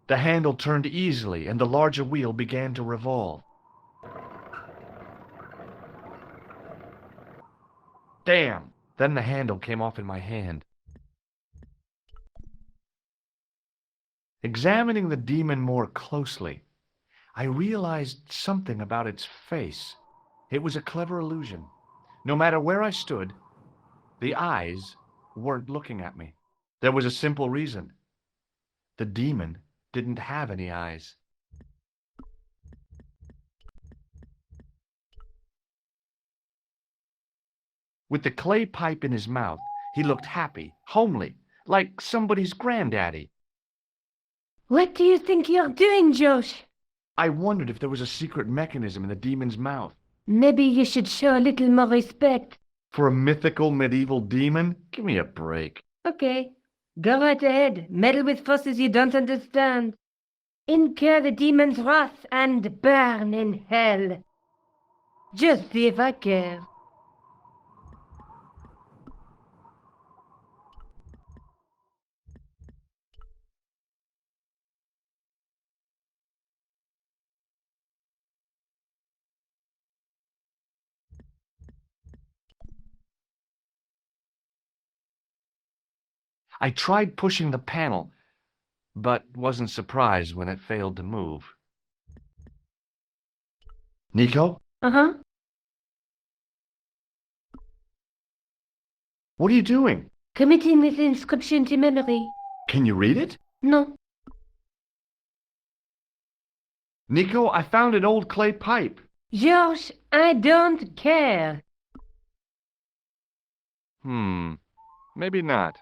[SPEAKER 1] The handle turned easily, and the larger wheel began to revolve. Damn! Then the handle came off in my hand. Examining the demon more closely, I realized something about its face. It was a clever illusion. No matter where I stood, the eyes weren't looking at me. There was a simple reason. The demon didn't have any eyes. With the clay pipe in his mouth, he looked happy, homely, like somebody's granddaddy.
[SPEAKER 8] What do you think you're doing, Josh?
[SPEAKER 1] I wondered if there was a secret mechanism in the demon's mouth.
[SPEAKER 8] Maybe you should show a little more respect.
[SPEAKER 1] For a mythical medieval demon? Give me a break.
[SPEAKER 8] Okay, go right ahead. Meddle with forces you don't understand. Incur the demon's wrath and burn in hell. Just see if I care.
[SPEAKER 1] I tried pushing the panel, but wasn't surprised when it failed to move. Nico?
[SPEAKER 8] Uh-huh.
[SPEAKER 1] What are you doing?
[SPEAKER 8] Committing this inscription to memory.
[SPEAKER 1] Can you read it?
[SPEAKER 8] No.
[SPEAKER 1] Nico, I found an old clay pipe.
[SPEAKER 8] George, I don't care.
[SPEAKER 1] Maybe not.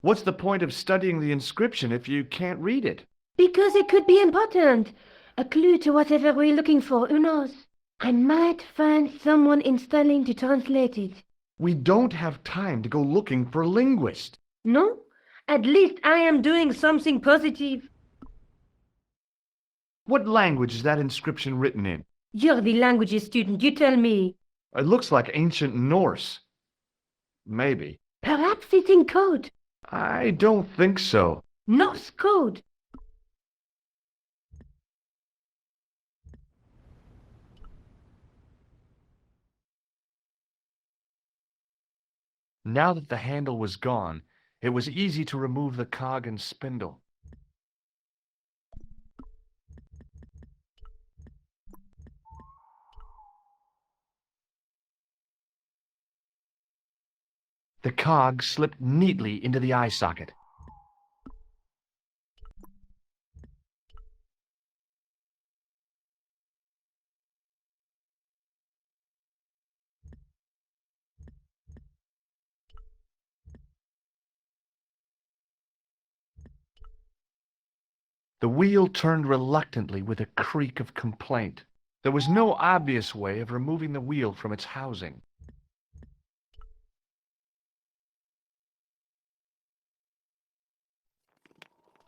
[SPEAKER 1] What's the point of studying the inscription if you can't read it?
[SPEAKER 8] Because it could be important. A clue to whatever we're looking for, who knows? I might find someone installing to translate it.
[SPEAKER 1] We don't have time to go looking for a linguist.
[SPEAKER 8] No? At least I am doing something positive.
[SPEAKER 1] What language is that inscription written in?
[SPEAKER 8] You're the languages student, you tell me.
[SPEAKER 1] It looks like ancient Norse. Maybe.
[SPEAKER 8] Perhaps it's in code.
[SPEAKER 1] I don't think so.
[SPEAKER 8] Norse code.
[SPEAKER 1] Now that the handle was gone, it was easy to remove the cog and spindle. The cog slipped neatly into the eye socket. The wheel turned reluctantly with a creak of complaint. There was no obvious way of removing the wheel from its housing.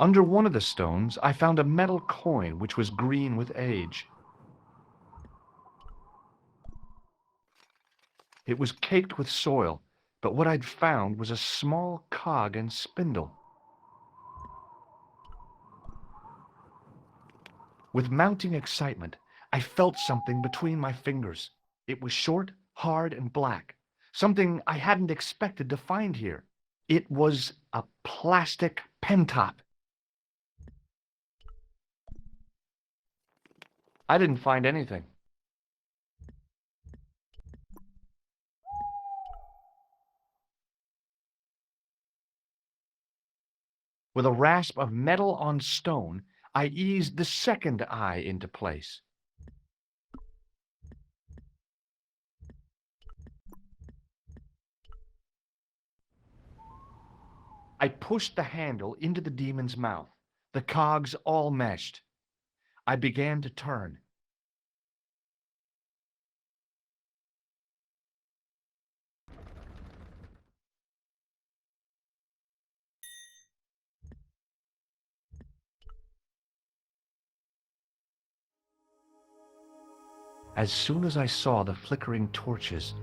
[SPEAKER 1] Under one of the stones, I found a metal coin which was green with age. It was caked with soil, but what I'd found was a small cog and spindle. With mounting excitement, I felt something between my fingers. It was short, hard, and black, something I hadn't expected to find here. It was a plastic pen top. I didn't find anything. With a rasp of metal on stone, I eased the second eye into place. I pushed the handle into the demon's mouth. The cogs all meshed. I began to turn. As soon as I saw the flickering torches,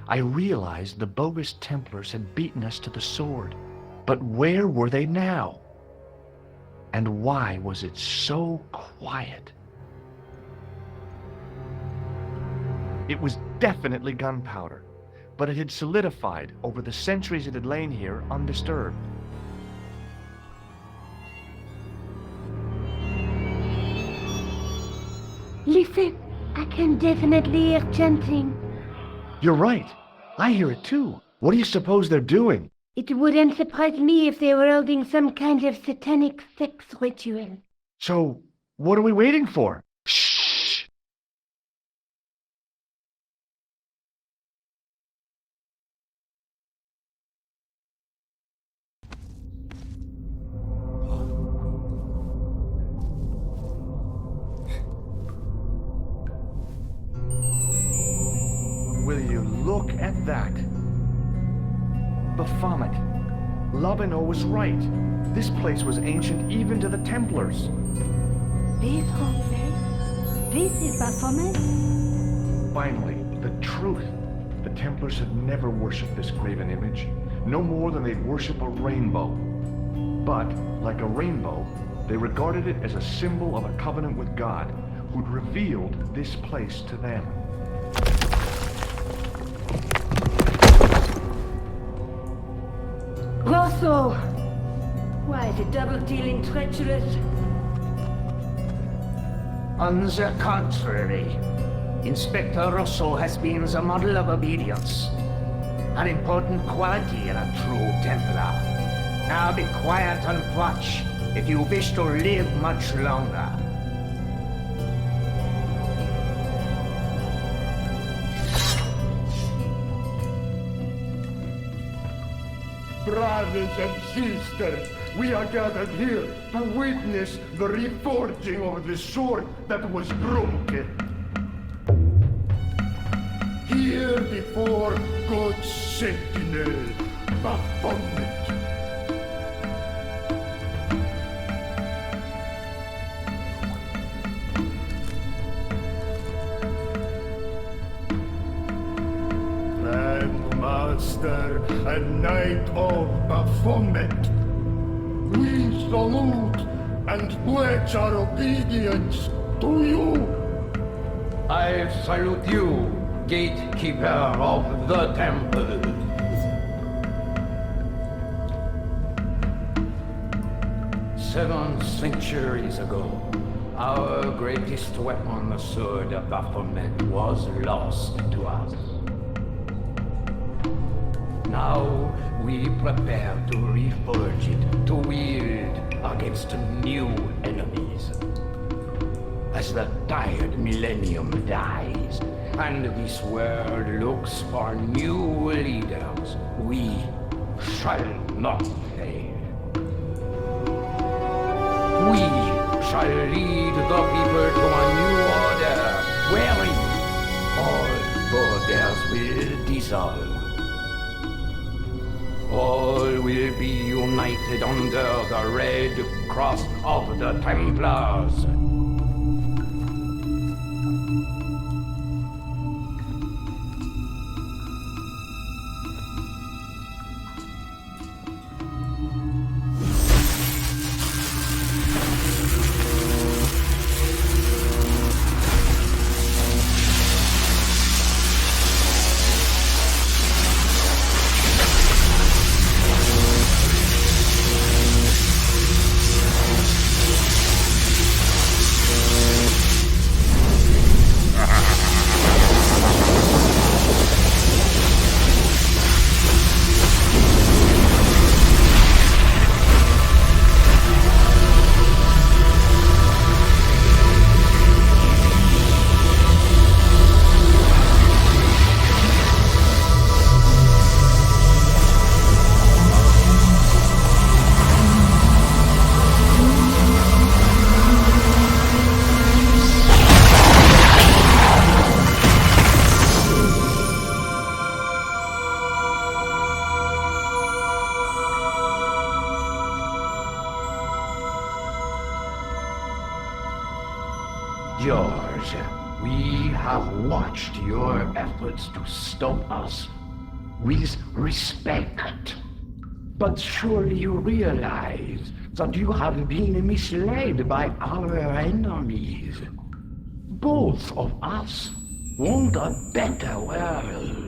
[SPEAKER 1] I realized the bogus Templars had beaten us to the sword. But where were they now? And why was it so quiet? It was definitely gunpowder, but it had solidified over the centuries it had lain here undisturbed.
[SPEAKER 8] Listen, I can definitely hear chanting.
[SPEAKER 1] You're right. I hear it too. What do you suppose they're doing?
[SPEAKER 8] It wouldn't surprise me if they were holding some kind of satanic sex ritual.
[SPEAKER 1] So, what are we waiting for? Shh! Will you look at that? Baphomet. Lobino was right. This place was ancient even to the Templars.
[SPEAKER 8] This whole place? This is Baphomet?
[SPEAKER 1] Finally, the truth. The Templars had never worshipped this graven image, no more than they'd worship a rainbow. But, like a rainbow, they regarded it as a symbol of a covenant with God, who'd revealed this place to them.
[SPEAKER 8] Rosso! Why is it double-dealing treacherous?
[SPEAKER 6] On the contrary, Inspector Rosso has been the model of obedience, an important quality in a true Templar. Now be quiet and watch if you wish to live much longer.
[SPEAKER 9] Brothers and sisters, we are gathered here to witness the reforging of the sword that was broken. Here before God's sentinel, Baphomet. Master and Knight of Baphomet, we salute and pledge our obedience to you.
[SPEAKER 10] I salute you, gatekeeper of the temple. Seven centuries ago, our greatest weapon, the sword of Baphomet, was lost to us. Now we prepare to reforge it, to wield against new enemies. As the tired millennium dies, and this world looks for new leaders, we shall not fail. We shall lead the people to a new order, wherein all borders will dissolve. All will be united under the red cross of the Templars.
[SPEAKER 7] George,
[SPEAKER 6] We have watched your efforts to stop us with respect. But surely you realize that you have been misled by our enemies. Both of us want a better world.